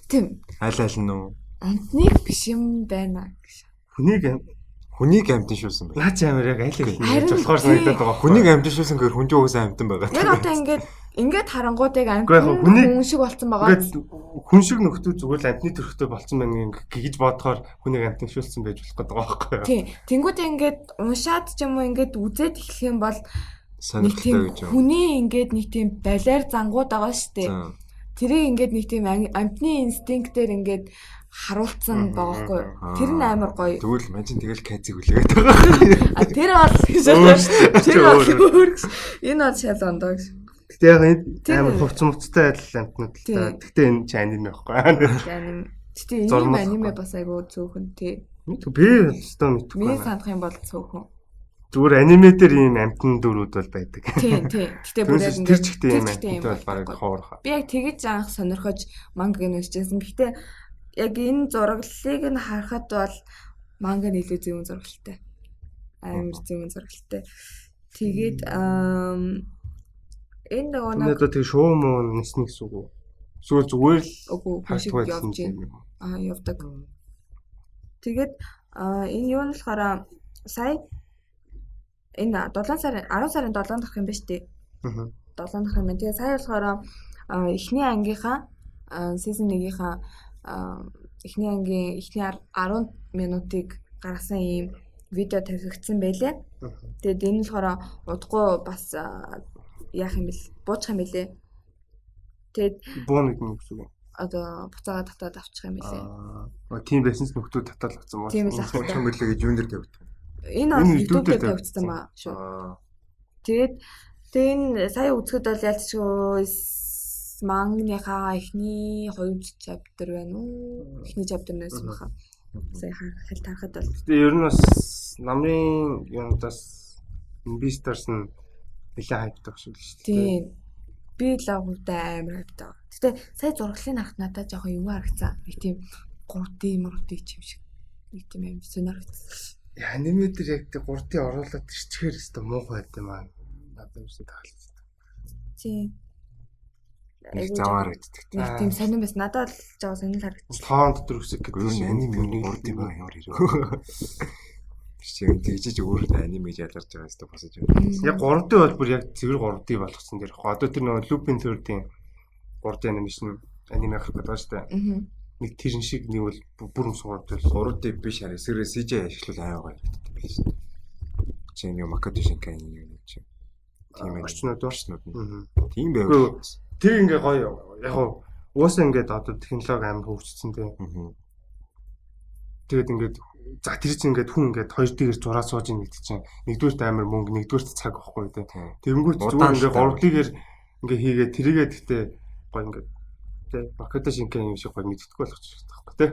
Тийм. Аль нь үү? Амтныг биш юм байна гэж. Хүнийг амтншүүлсэн байна. Наач амар яг аль хэлнэ болохоор санагдаад байгаа. Хүнийг амтншүүлсэн гэхээр хүн ч уусаа амтан байгаа. Яг одоо ингээд харангуудыг амтны хүн шиг болсон байгаа. Хүн шиг нөхдөө зүгээр л амтны төрхтэй болсон байна гэж бодохоор хүнийг амтншүүлсэн байж болох гэдэг байгаа байхгүй юу? Тийм. Тэнгүүдээ ингээд уншаад ч юм уу ингээд үзээд эхлэх юм бол сонирхолтой гэж. Хүний ингээд нэг тийм балиар зангууд байгаа шүү дээ. Тэрийг ингээд нэг тийм амтны инстинктээр ингээд харуулсан байгаа хгүй. Тэр нь амар гоё. Тэгвэл мань тэгэл кайзыг хүлээгээд байгаа. А тэр бол энэ бол шал ондоо гэж. Гэтэ яг энэ амар хувц муцтай адил амтнууд л та. Гэтэ энэ ч аниме байхгүй. Аним. Гэтэ энэ аниме бас айгуу цөөхөн тий. Би өстой мэдгүй. Миний сандах юм бол цөөхөн. Зүгээр аниме дээр ийм амтны дүрүүд бол байдаг. Тий. Гэтэ бүр яг тэр чигтээ ийм амтнууд бол бараг хоорох. Би яг тэгэж анх сонирхож мангаг нь уншижсэн. Гэтэ яг энэ зураглалыг нь харахад бол манга нь илүү зөвөн зурагтай. Амар зөвөн зурагтай. Тэгээд энэ нөгөө нэг одоо тэг шоу муу нэснэ гэсэн үг үү? Зүгээр л хашиг явж байна. Явдаг. Тэгээд энэ юу нь болохоор сая энэ 7 сарын 10 сарын 7 дахь юм ба штэ. 7 дахь юм. Тэгээд сая болохоор эхний ангийнхаа season 1-ийнхаа эхний ангийн эхний 10 минутыг гаргасан ийм видео тавигдсан байлээ. Тэгээд энэ нь болохоор удахгүй бас яах юм бэл буучих юм бэлээ. Тэгээд буу нэг юм гэсэн үг. Одоо буцаагаа татаад авчих юм бэлээ. Тийм байсан ч нөхдөө татаалгацсан маа. Тийм л авчих юм бэлээ гэж юун дээр тавьдаг. Энэ бол YouTube-дээр тавигдсан баа шүү. Тэгээд энэ сая үзэхэд бол ялцгүй мангийнхаа эхний 2 chapter байна уу? Эхний chapter нээс баха. Сая харахад бол. Тэгээ ер нь бас намрын юунаас Beastars нь нэлээд хайптай шүү дээ. Тийм. Би лагуудаа амар хайптай. Гэтэ сая зурглалыг харахад надад жоохон юу харагцсан. Нэг тийм 3D мөрөдтэй юм шиг. Нэг тийм амар сонирхолтой. Аниме дээр яг 3D оруулаад ирчихээр өстой муухай байд юм аа. Надад юм шиг таалагдсан. Тийм. Нэг заваар иддэг. Нэг тийм сонирн бас надад л жоо сонирн харагдсан. Тоон дотор үсэг гэдэг нь аниме юм 3D байгаа ямар хэрэг. Чи тэгжиж өөрөө аниме гэж ялгарч байгаа хэвээр босож байна. Яг 3D бол бүр яг цэвэр 3D болгосон дэр. Одоо тэр нөгөө Lupin Third-ийн 3D анимашн аниме гарах гэдэг шүү дээ. Нэг тэрэн шиг нэг бол бүр өмсгөр 3D биш хараа. Эсвэрээ CG ашиглал аяагаа хэрэгтэй биш. Чи нэг Makoto Shinkai юм чи. Тийм ээ. Орчнууд. Тийм байв. Тэр ингээ гоё яг уусаа ингээд одоо технологи амар хөгжсөн тийм. Тэгээд ингээд за тэр чинь ингээд хүн ингээд 2D-ээр зураа сууж ийн гэдэг чинь нэгдүгээрт амар мөнгө нэгдүгээрт цаг واخгүй тийм. Тэгэнгүүт зүгээр ингээд 3D-ээр ингээ хийгээд тэрийгээ гэхдээ гоё ингээд тийм Makoto Shinkai юм шиг гоё мэддэггүй болгочих таахгүй тийм.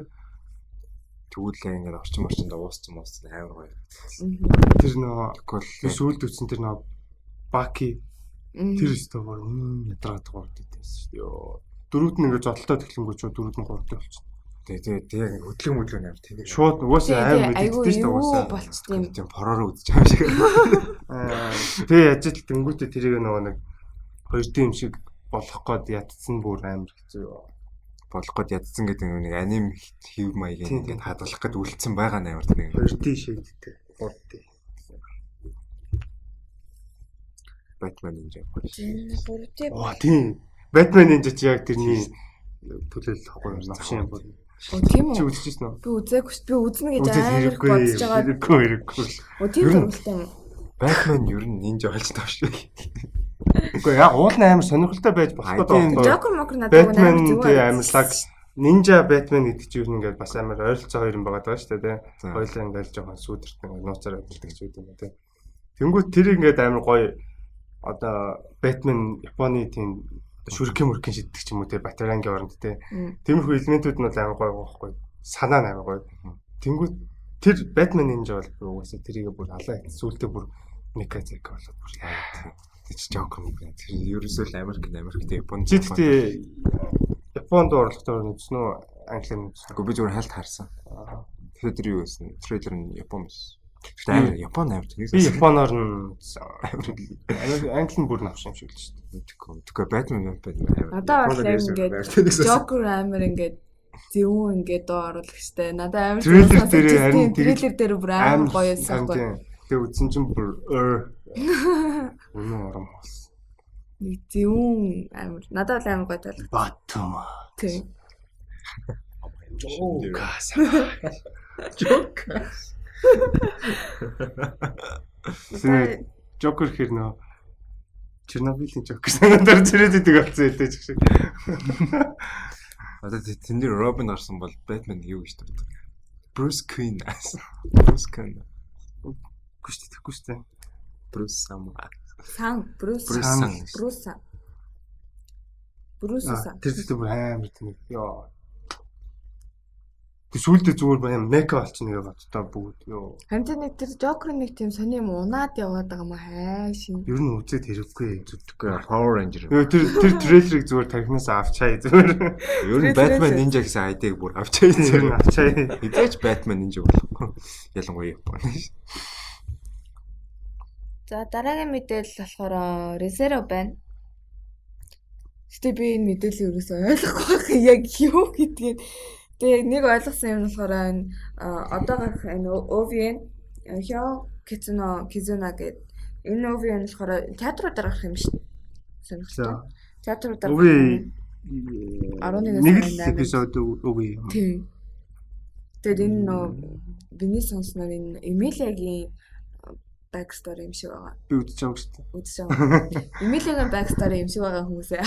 Тэгүүлээ ингээд орчинд ууссан амар гоё. Тэр нөгөө сүүлд үтсэн тэр нөгөө Baki тэр өстөө гоо ядраад гоо дээсэн шүү дээ. Дөрөвд нь ингээд зодтолтой тэглэнгүүч дөрөвд нь 3D болчихсон. Тэгээ хөдлөг мөдлөг амар тийм. Шууд угаасаа амар мэддэж шүү дээ угаасаа. Болчтой. Тийм хоророо үзэж байгаа шиг. Тэгээ ажил тэнгүүтээ тэрийг нөгөө нэг 2D юм шиг болох гээд ядсан бүр амар хэцүү. Болох гээд ядсан гэдэг нэг аним хийв маяг ингээд хадгалах гээд үлдсэн байгаа нь амар тийм. 2D шийдтэй. 3D. Batman Ninja. Тийм. Тийм. Batman Ninja ч яг тэрний төлөөлөл ахгүй новшин бүр. Тийм Чи үү? үзчихсэн үү? Би үзээгүй шүү. Би үзнэ гэж Үзэл амар хэрэггүй, бодож байгаа. хэрэггүй. Тийм зургалтай юм. Batman ер нь нинжа болж тавш. Үгүй яг уулын амар сонирхолтой байж болох гэдэг. Joker мокер надад Batman зүгээр. тий амар лаг Ninja Batman гэдэг чинь юу ингээд бас амар ойролцоо хоёр юм байгаа даа шүү дээ тий. Хоёулаа ингээд жоохон сүүдэрт ингээд нууцаар адилдаг ч үгүй юм тий. Тэнгүүт тэр ингээд амар гоё одоо Batman Японы тийм шүрхэн мөрхэн шиддэг ч юм уу тий батарангийн оронд тий. Тиймэрхүү элементүүд нь бол амар гоё байхгүй. Санаа нь амар гоё. Тэнгүүт тэр Batman Ninja бол угаасаа тэрийг бүр алаа сүүлдээ бүр меканик болоод бүр яа. Тэр Joker мөн тэр ерөөсөө Америктэй Японд жигтэй Японд орлоготоор үзсэн үү? Англиар үзсэн. Гэхдээ би зүгээр хальт харсан. Тэгэхээр тэр юу байсан? Трейлер нь Япон байсан. Тэгэхээр Япон амар тийм. Би Японоор нь англи нь бүр навш юм шиг л шүү дээ. Тэгэхээр Batman амар. Надад бол ингээд Joker амар ингээд зөвүүн ингээд доо оруулах штэ. Надад амар трейлер дээр бүр амар гоё байсан байхгүй. Тэгээ үзсэн чинь бүр өнөө ором болсон. Нэг зөвүүн амар. Надад бол амар гоё таалагдсан. Батма. Тийм. Гас. Joker. Синэ Joker хэр нөө Чернобылийн Joker санаандаар зэрэг идэг болсон хэлтэй ч шиг. Одоо тэнд Робин орсон бол Batman юу гэж дурдаг? Bruce Wayne. Bruce Wayne. Гүштэхгүй штэ. Bruce Sam. Bruce. Тэр зүйл бүр амар тийм ёо. Тэг сүүлдээ зүгээр байна мека болчихно гэж боддоо бүгд ёо. Хамт нэг тэр Joker нэг тийм сони юм унаад яваад байгаа юм хайшин. Ер нь үзээд хэрэггүй. Power Ranger. Ёо тэр трейлерыг зүгээр тархинаас авчаа зүгээр. Ер нь Batman Ninja гэсэн айдыг бүр авчаа. Ер нь авчаа. Эдэж Batman Ninja болохгүй. Ялангуяа Япон. За дараагийн мэдээлэл болохоор Резеро байна. Гэтэ би энэ мэдээллийг ерөөсөй ойлгохгүй байх яг юу гэдгийг. Тэгээ нэг ойлгосон юм болохоор одоо гарах энэ OVN Hyo Kizuna гэдэг энэ OVN болохоор театруудаар гарах юм шүү дээ. Сонирхолтой. Театруудаар. 11-ээс нэг л эпизод үгүй юм. Тийм. Тэгээд энэ нөө биний сонсноор энэ Эмилиагийн backstory юм шиг байгаа. Би үзэж байгаа шүү дээ. Үзэж байгаа. Эмилиагийн backstory юм шиг байгаа хүмүүсээ.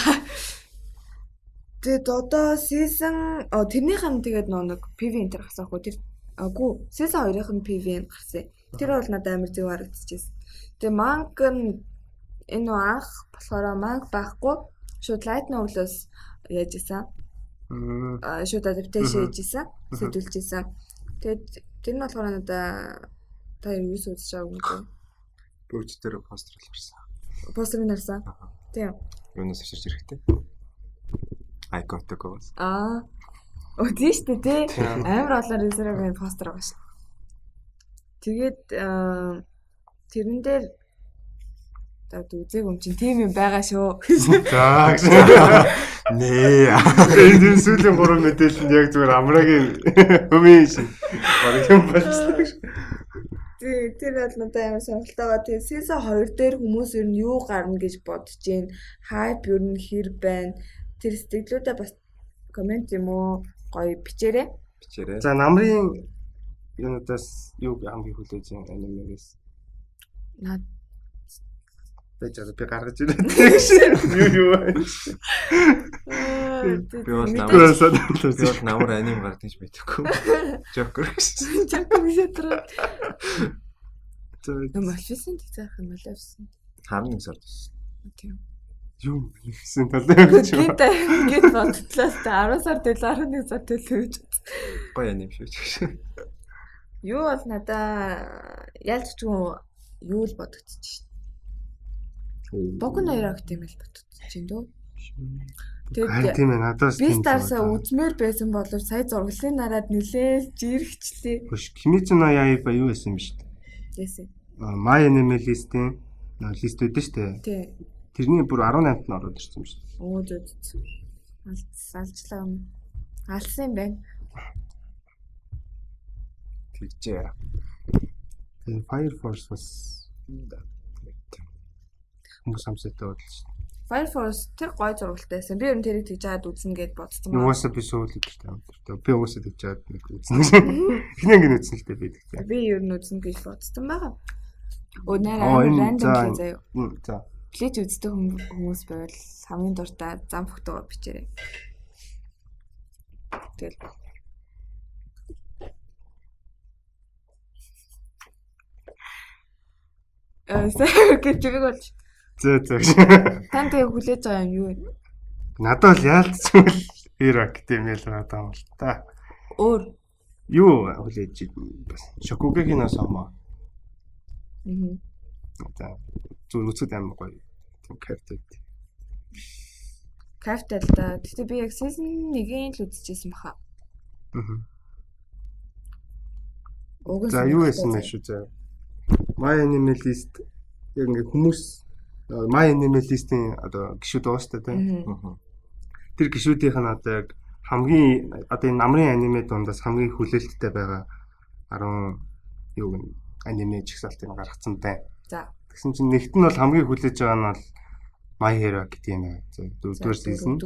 Тэгээд одоо season тэрнийхэн тэгээд нэг PV энтер гарсан хөө тэр агүй season 2-ын PV гарсан. Тэр бол надад амар зөв харагдчихсэн. Тэгээд манг энэ анх болохоор манг байхгүй шууд light novel-оос яаж исэн. Шууд adaptation хийжсэн, сэдвүүлж исэн. Тэгээд тэр нь болохоор надад та юу үзэж байгааг юм бэ? Бүгд дээр постэр гарсан. Постэр нарсан. Тийм. Юунаас авчирч ирэхтэй? Айкотогоос. Тийм шүү дээ тий. Амар олоор Резерогийн постэр байгаа шүү. Тэгээд тэрэн дээр үзег юм чинь тийм юм байгаа шүү. За нээ. энэ сүүлийн 3 мэдээлэл нь яг зүгээр амрагийн хөмийн шиг. Бараг юм болчихсон. Тэр бол надад амар сонирхолтой. Тэгээ season 2 дээр хүмүүс ер нь юу гарна гэж бодож байна. Hype ер нь хэр байна. Тэр сэтгэлдээ бас комент юм уу гоё бичээрэй. За намрын юунаас юу хамгийн хүлээж байгаа анимагээс. Наад байж байгаа би гаргаж ирээ. Юу байна. Би бол намар аним гардаг гэж мэдэхгүй. Joker гэсэн. Joker гэсэн. Малфисент заах юм малфисент. Харны сард байсан. Тийм. Юу гэсэн талаа гэж. Гэт бодлоос та 10 сар тэл 11 сар тэл гэж. Гоё аним шүү. Юу бол надаа ялч ч юу л бодогдчих шин. Боку no Hero гэх юм л бодогдчих шин дөө. Тэгээд тийм ээ надаас би старсаа үзмээр байсан боловч сая зурглалын нараад нилээл жирэгчлээ. Kimetsu no Yaiba юу байсан юм биш үү? Яасан. My Anime List-ийн лист үүдэн штэ. Тий. Тэрний бүр 18-нд нь ороод ирсэн юм шүү. Оо зөө. Алцлаа. Алсан юм байна. Тэгжээ. Fire Force бас хүмүүс хамсаатай бодлоо шүү. Fire Force тэр гоё зурагтай байсан. Би ер нь тэрийг тэгж хаад үзнэ гэд бодсон байна. Угаасаа би сүүл өдөртэй амтартай. Би угаасаа тэгж чад нэг үзнэ. Эхнээ ингэ үзнэ л дээ би тэгтээ. Би ер нь үзнэ гэж бодсон байгаа. Нэрээ рандом заяа. За. Плеж үздэг хүмүүс байвал хамгийн дуртай зам фотогоо бичээрэй. Тэгэл. Сэрэг чиг болж. За. Тань тэгээ хүлээж байгаа юм юу вэ? Надад л яалтцгүй Hero Academia л надад юм л та. Өөр Юу хүлээж бас Shokugeki-но Sama. За. Зүр үзэхэд амар гоё. Тийм character. кафтал да. Гэхдээ би яг season 1-ийн л үзчихсэн баха. За юу байсан бэ шүү заа. My Anime List яг ингээ хүмүүс My Anime List-ийн одоо гишүүд байгаа шүү дээ тийм. Тэр гишүүдийнх нь одоо яг хамгийн одоо энэ намрын аниме дундаас хамгийн хүлээлттэй байгаа 10 юу гэнэ аниме жигсаалтыг гаргацсан байна. За. Тэгсэн чинь нэгт нь бол хамгийн хүлээж байгаа нь бол My Hero Academia. Дөрөвдүгээр season.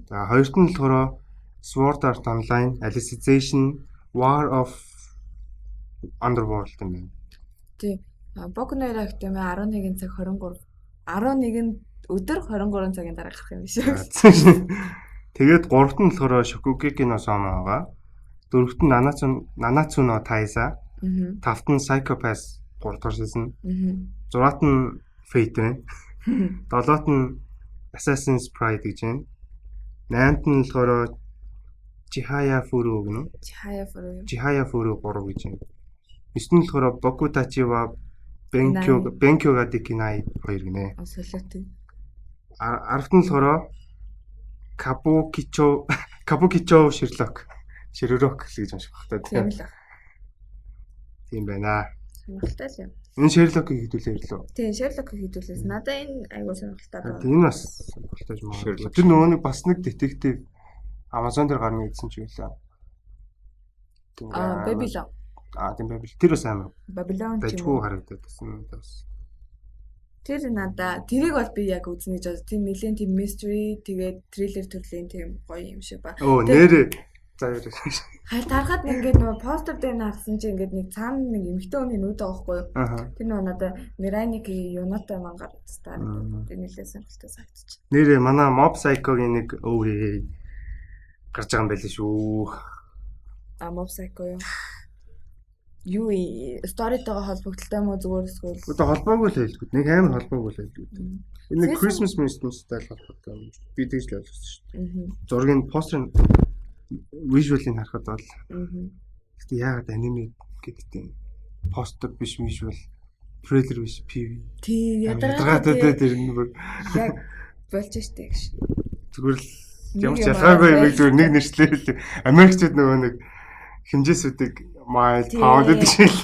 За хоёрт нь болохоор Sword Art Online, Alicization, War of Underworld юм байна. Тий. Boku no Hero Academia 11 цаг 11 өдөр 23 цагийн дараа гарах юм шиг. Тэгээд гуравт нь болохоор Shokugeki no Sama байгаа. Дөрөвт нь Nanatsu no Taisa. Тавт нь Psycho-Pass 3 дахь season. Зургаат нь Fate байна. Долоот нь Assassin's Pride гэж байна. Найнт нь болохоор Chihaya Furu гэнэ. Chihaya Furu 3 гэж байна. Эсвэн нь болохоор Boku Tachi wa Benkyo ga Dekinai 2 гинэ. Солиотой. 10-т нь болохоор Kabukicho Sherlock гэж юм шиг байна. Тийм байна. Сонирхолтой л юм. Энэ Sherlock-ыг хэдүүлээ ирлээ. Тийм, Sherlock-ыг хэдүүлээс надад энэ аюул сонирхолтой байна. Тийм энэ бас сонирхолтой юм байна. Тэр нөгөө нэг бас нэг детектив Amazon дээр гарна гэсэн ч гэлээ. Babylon. Тийм Babylon. Тэр бас амар. Babylon ч юм уу харагдаад байсан бас. Тэр надаа тэрийг бол би яг үзнэ гэж бодсон. Тийм нэлийн тийм mystery тэгээд thriller төрлийн тийм гоё юм шиг ба. Нэрээ за яа. Хайр тарахад ингээд нөгөө постэр дээр харсан чи ингээд нэг цаана нэг эмхтэй хүний нүд байгаа байхгүй юу? Тэр нөгөө надаа Miraniki Yunotai мангаар стаар. Тэр нэлээд сонирхолтой санагдчих. Нэрээ манай Mob Psycho-гийн нэг өвөө гарч байгаа юм байл шүү. Mob Psycho юу storyтэйгээ холбогдолтой юм уу зүгээр эсвэл одоо холбоогүй л хэлдэг. Нэг амар холбоогүй л хэлдэг. Энэ нэг Christmas style холбоотой юм. Би тэгж л ойлгосон шүү дээ. Зургийн постерын visual-ыг харахад бол гэхдээ яагаад аниме гэдэг постер биш visual trailer биш PV. Тий ядаргаатай тэр нэг яг болж штэ гэж. Зүгээр л ямар ч ялгаагүй юм зүгээр нэг нэрчлээ. Америкчууд нөгөө нэг хэмжээсүүдийг mile pound гэдэг шиг л.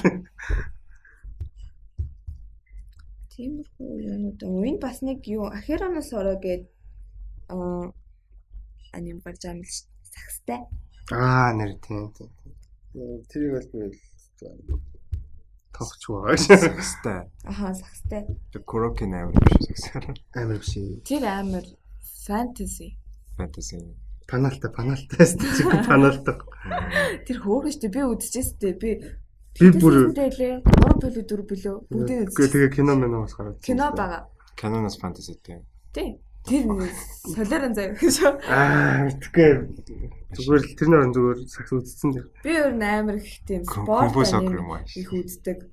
Тиймэрхүү юм уу. Энэ бас нэг юу Ахироноос ороо гээд аним гарч байгаа юм л сахстай. Нэр тийм. Тэрийг бол би тогч байгаа сахстай. Сахстай. Тэр Kuroki амар биш сахстай. Амар биш. Тэр амар fantasy. Паналтай паналтай. Тэр хөөгөн штэ би үзчихсэн би бүр 3 билүү 4 билүү бүгдийг үзчихсэн. Тэгээ кино мэн бас гараад. Кино байгаа. Киноноос фэнтези тийм. Тийм. Тэр солиорон заяа гэж. Тэгэхээр зүгээр л тэр нөр зүгээр сакс үзсэн дээ. Би өөр амар их тийм спорт их үздэг.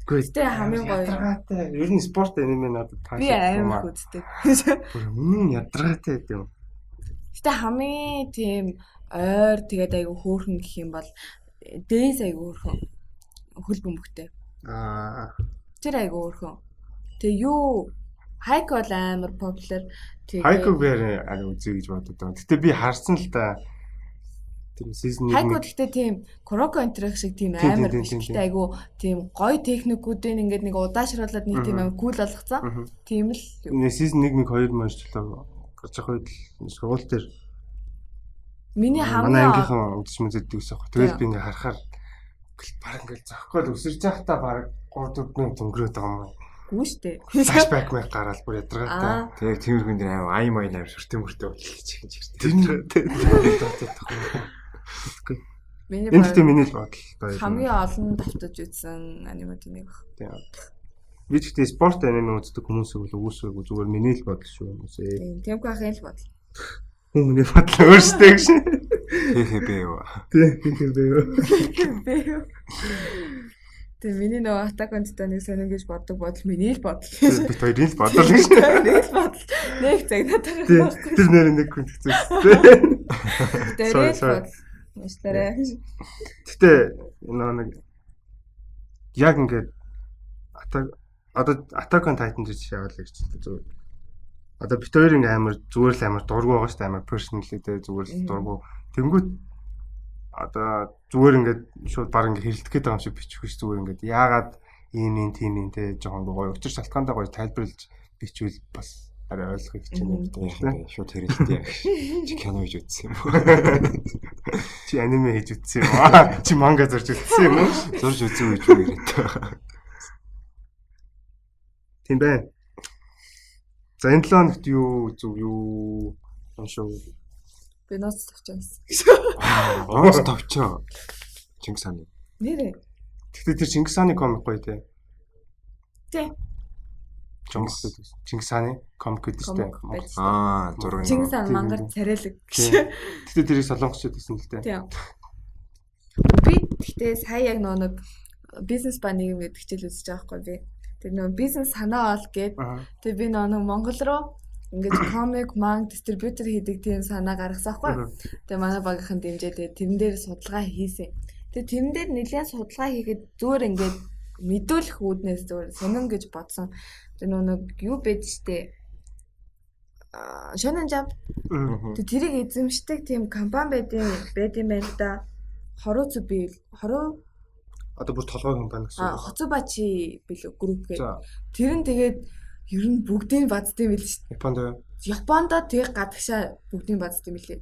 Гэхдээ хамгийн гоё. Ер нь спорт аниме надад тааш. Би амар үздэг. Ядаргаатай юм. Гэтэ хамгийн тийм ойр тэгээд айгу хөөрхөн гэх юм бол дэнс айгу хөөрхөн хөл бөмбөгтэй. Тэр айгу хөөрхөн. Тэгээ юу Хайко бол амар популяр. Хайко бэр үзье гэж бодод байгаа. Гэтэ би харсан л да. Тэр season 1. Хайко гэхдээ тийм Kuroko Enter шиг тийм амар биш. Гэтэ айгу тийм гоё техникүүдийн ингээд нэг удаашруулад нэг тийм амар кул болгоцсон. Тийм л. Энэ season 1 2 мөрчлөө гарч явах үед сургууль дээр миний манай ангийнхан үдшмэн зэддэг ус аахгүй. Тэгэл би ингээ харахаар баг ингээ зөхгүй л өсөрж явахдаа баг 3-4 минут өнгөрөөд байгаа юм. Гүү штэ. Флашбэк мэг гараад бүр ядаргаатай. Тэгээ тиймэрхүү нэр аим ай май нэр сүртэй мөртэй болчихж Тэр Миний энэ гэхдээ миний л бодол байна. хамгийн олон давтаж үзсэн аниматай нэг баг. Тийм. Би ч гэхдээ спорт аниме үздэг хүмүүсийг л үгүйсэйгүү зүгээр миний л бодол шүү хүмүүсээ. Тийм ахын л бодол. Хүний бодол өөрсдөө гэж. хээ бэ юу. Тийм бэ юу. Тэгээ миний нөгөө Attack on Titan-ыг сонин гэж боддог бодол миний л бодол. Би хоёрын л бодол гэж. Нэг л бодол. Нэг загнаад байгаа. Тэр нэр нэг хүн хэвчээ. Тэр бодол. Мистэрэ. Гэтэ нэг яг ингээд Attack on Titan гэж яваал гэж зүгээр. Одоо бит хоёр ингээм амар зүгээр л амар дургу байгаа шүү дээ амар personally дээ зүгээр л дургу. Тэнгүүт одоо зүгээр ингээд шууд баг ингээд хэрэлдэх гээд байгаа юм шиг бичих биш зүгээр ингээд яагаад ийм тийм те жоохон гоё учир шалтгаандаа гоё тайлбарлаж бичвэл бас арай ойлгох хичээнэ тийм шууд хэрэлдээ. Чи кино хийж үзсэн юм уу? Чи аниме хийж үзсэн юм аа? Чи манга зорж үзсэн юм уу? Зорж үзсэн гэж үгээд. Тийм байна. За энэ 7 хоногт юу зүг юу оншоо. Би ноц тавчсан. Ноц тавчаа. Чингис хааны. Нэрээ. Тэгтээ тэр Чингис хааны комик гоё те. Тий. Чингис хааны комик гэдэг те. Зураг. Чингис хаан мангар царайлаг. Тэгтээ тэрийг солонгосчууд гэсэн л те. Тий. Би тэгтээ сая яг нэг бизнес ба нийгэм гэдэг хичээл үзэж байгаа байхгүй би. Тэр нөө бизнес санаа ол гээд тэг би нөө Монгол руу ингээд комик манг дистрибьютор хийдэг тийм санаа гаргасан байхгүй. Тэгээ манай багийнхан дэмжээд тэрэн дээр судалгаа хийсэн. Тэгээ тэрэн дээр нэлээд судалгаа хийгээд зүгээр ингээд мэдүүлэх үүднээс зүгээр сонин гэж бодсон. Тэр нөө юу байд штэ. Shonen Jump. Тэг тэрийг эзэмшдэг тийм компани байд юм байна да. Хоруу би хоруу одоо бүр толгой компани гэсэн. Хоцубачи билүү групп гэдэг. Тэр нь тэгээд ер нь бүгдийг баддаг юм л шүү дээ. Японд тэг гадагшаа бүгдийг баддаг юм лээ.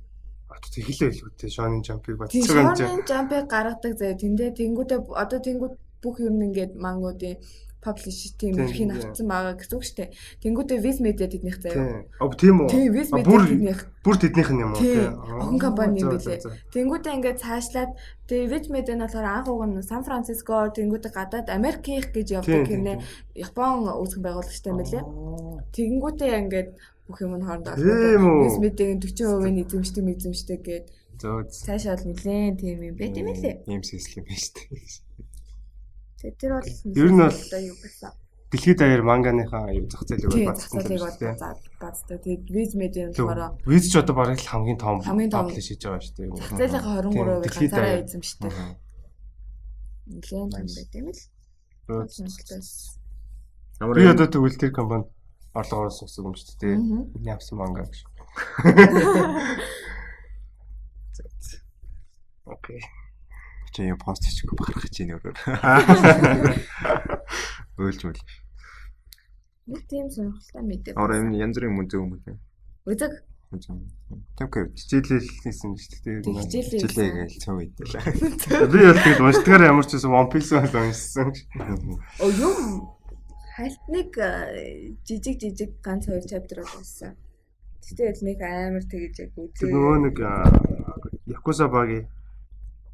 Одоо тэглээ хэлгүүтэй Shonen Jump-ыг баддаг юм. Shonen Jump-ыг гаргадаг заяа тэндээ тэнгүүдээ одоо тэнгүүд бүх юм ингээд мангуудын publish тийм эрхийг авцсан байгаа гэсэн үг шүү дээ. Тэнгүүдээ Viz Media тэднийх заяа. Тийм үү? Тийм Viz Media тэднийх. Бүр тэднийх нь юм уу тийм. Охин компани юм билээ. Тэнгүүдээ ингээд цаашлаад тэгээ Viz Media нь болохоор анх уг нь Сан Франциско тэнгүүдээ гадаад Америкийнх гэж явдаг хэмнээ Япон үүсгэн байгуулагчтай юм билээ. Тэнгүүдээ ингээд бүх юм нь хоорондоо Viz Media-гийн 40% эзэмшдэг гээд цаашаа л нэлээд тийм юм байт юм лээ. Ийм сэслэм байж тээ. Тэр бол ер нь бол юу гэсэн. Дэлхийд даяар манганыхаа юу зах зээлийг бацдаг. Тэгээд Viz Media нь болохоор Viz ч одоо бараг л хамгийн том publish хийж байгаа шүү дээ. Зах зээлийн 23%-ийг ганцаараа эзэмшдэг. Нэлээд юм байт юм л. Би одоо тэгвэл тэр компанид орлого оруулсан гэсэн юм шүү дээ. Миний авсан манга гэж. Окей. Чи юм пост хийчих гаргах гэж байна өөрөө. Өөлж мөл. Нэг тийм сонирхолтой мэдээ. Ороо энэ янз бүрийн мөн зөв юм үү? Үзэг. Тэвгүй хичээлэл хийсэн шүү дээ. Хичээлээ гээл цав идэв. Би бол тэгээд уншдгаар ямар ч байсан One Piece л уншсан. Оо юм. Хальтныг жижиг ганц 2 chapter уншсан. Тэгтээ нэг амар тэгж яг үзээ. Нөгөө нэг Yakuza багийн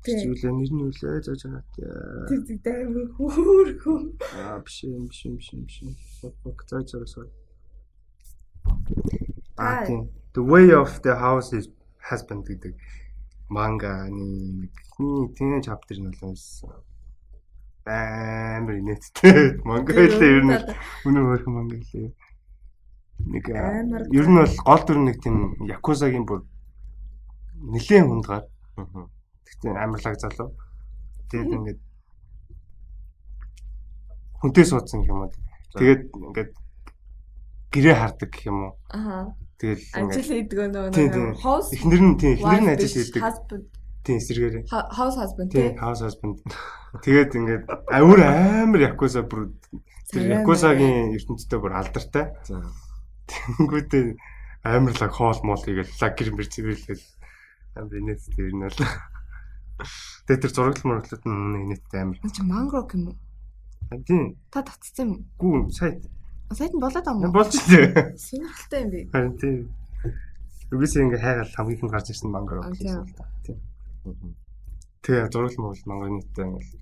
Зүйлээ нэр нь үлээ зааж байгаа. Тэр дайвар хөөрхөн. Биш. Зааж. Тийм. The Way of the House is Husband гэдэг манганы тийм chapter нь болоос амар инээдтэй манга хэлээ ер нь үнэн хөөрхөн манга хэлээ. Нэг ер нь бол гол дүр нэг тийм Yakuza-гийн бүр нэлээд хүндгаар. Тэгтээ амарлаг залуу. Тэгээд ингээд хүнтэй суудсан юм уу. Тэгээд ингээд гэрээ хардаг гэх юм уу. Тэгэл ажил хийдэг нөгөө house эхнэр нь ажил хийдэг. Тийм эсэргээр. House husband тийм house husband. Тэгээд ингээд амар Yakuza бүр тэр Yakuza-гийн ертөнцтэй бүр алдартай. Тэнгүүтээ амарлаг хоол моол хийгээл лаг гэрмэр цэвэрлэл амар инээдтэй юм бол. Тэгээд тэр зураглал мөрөглөд нь инээдтэй амар. Чи мангрок юм уу? Тийм. Та татсан юм Гүү сайт уу? Сайд нь болоод байгаа юм уу? болж лээ. Сонирхолтой юм би. Харин тийм. Үгүйсээ ингээ хайгаал хамгийн их гарч ирсэн мангар Аа, болсон л да. Тийм. Тэгээ зурлал мөн мангарынтай ингээл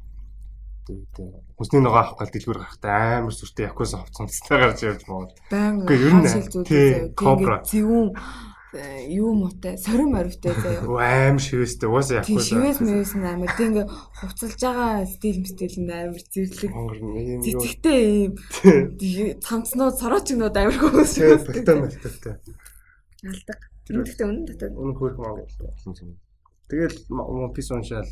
тэгээд хүнсний ногоо авах гал дэлгүүр гарахтаа амар сүртэй якуз авцсанцтай гарч явж байгаа. Баян Үгүй, ер нь хаашил тийм, зүйлээ кобра. зөвүүн юу муутай сорим моривтэй заяа. Аим шивэстэй уусаа Тийм якуз. шивээс мэвээс нь амар тийм ингээ хувцалж байгаа стил нь амар зэрлэг. Монгор юм юу. Цэцэгтэй юм. Цамцнууд сороочнууд амар хүмүүс Тэгээд бэлтээ. алдаг. Тэр ихтэй үнэн татаад. Үнэн хөрх монгол болсон юм. Тэгэл One Piece уншаал.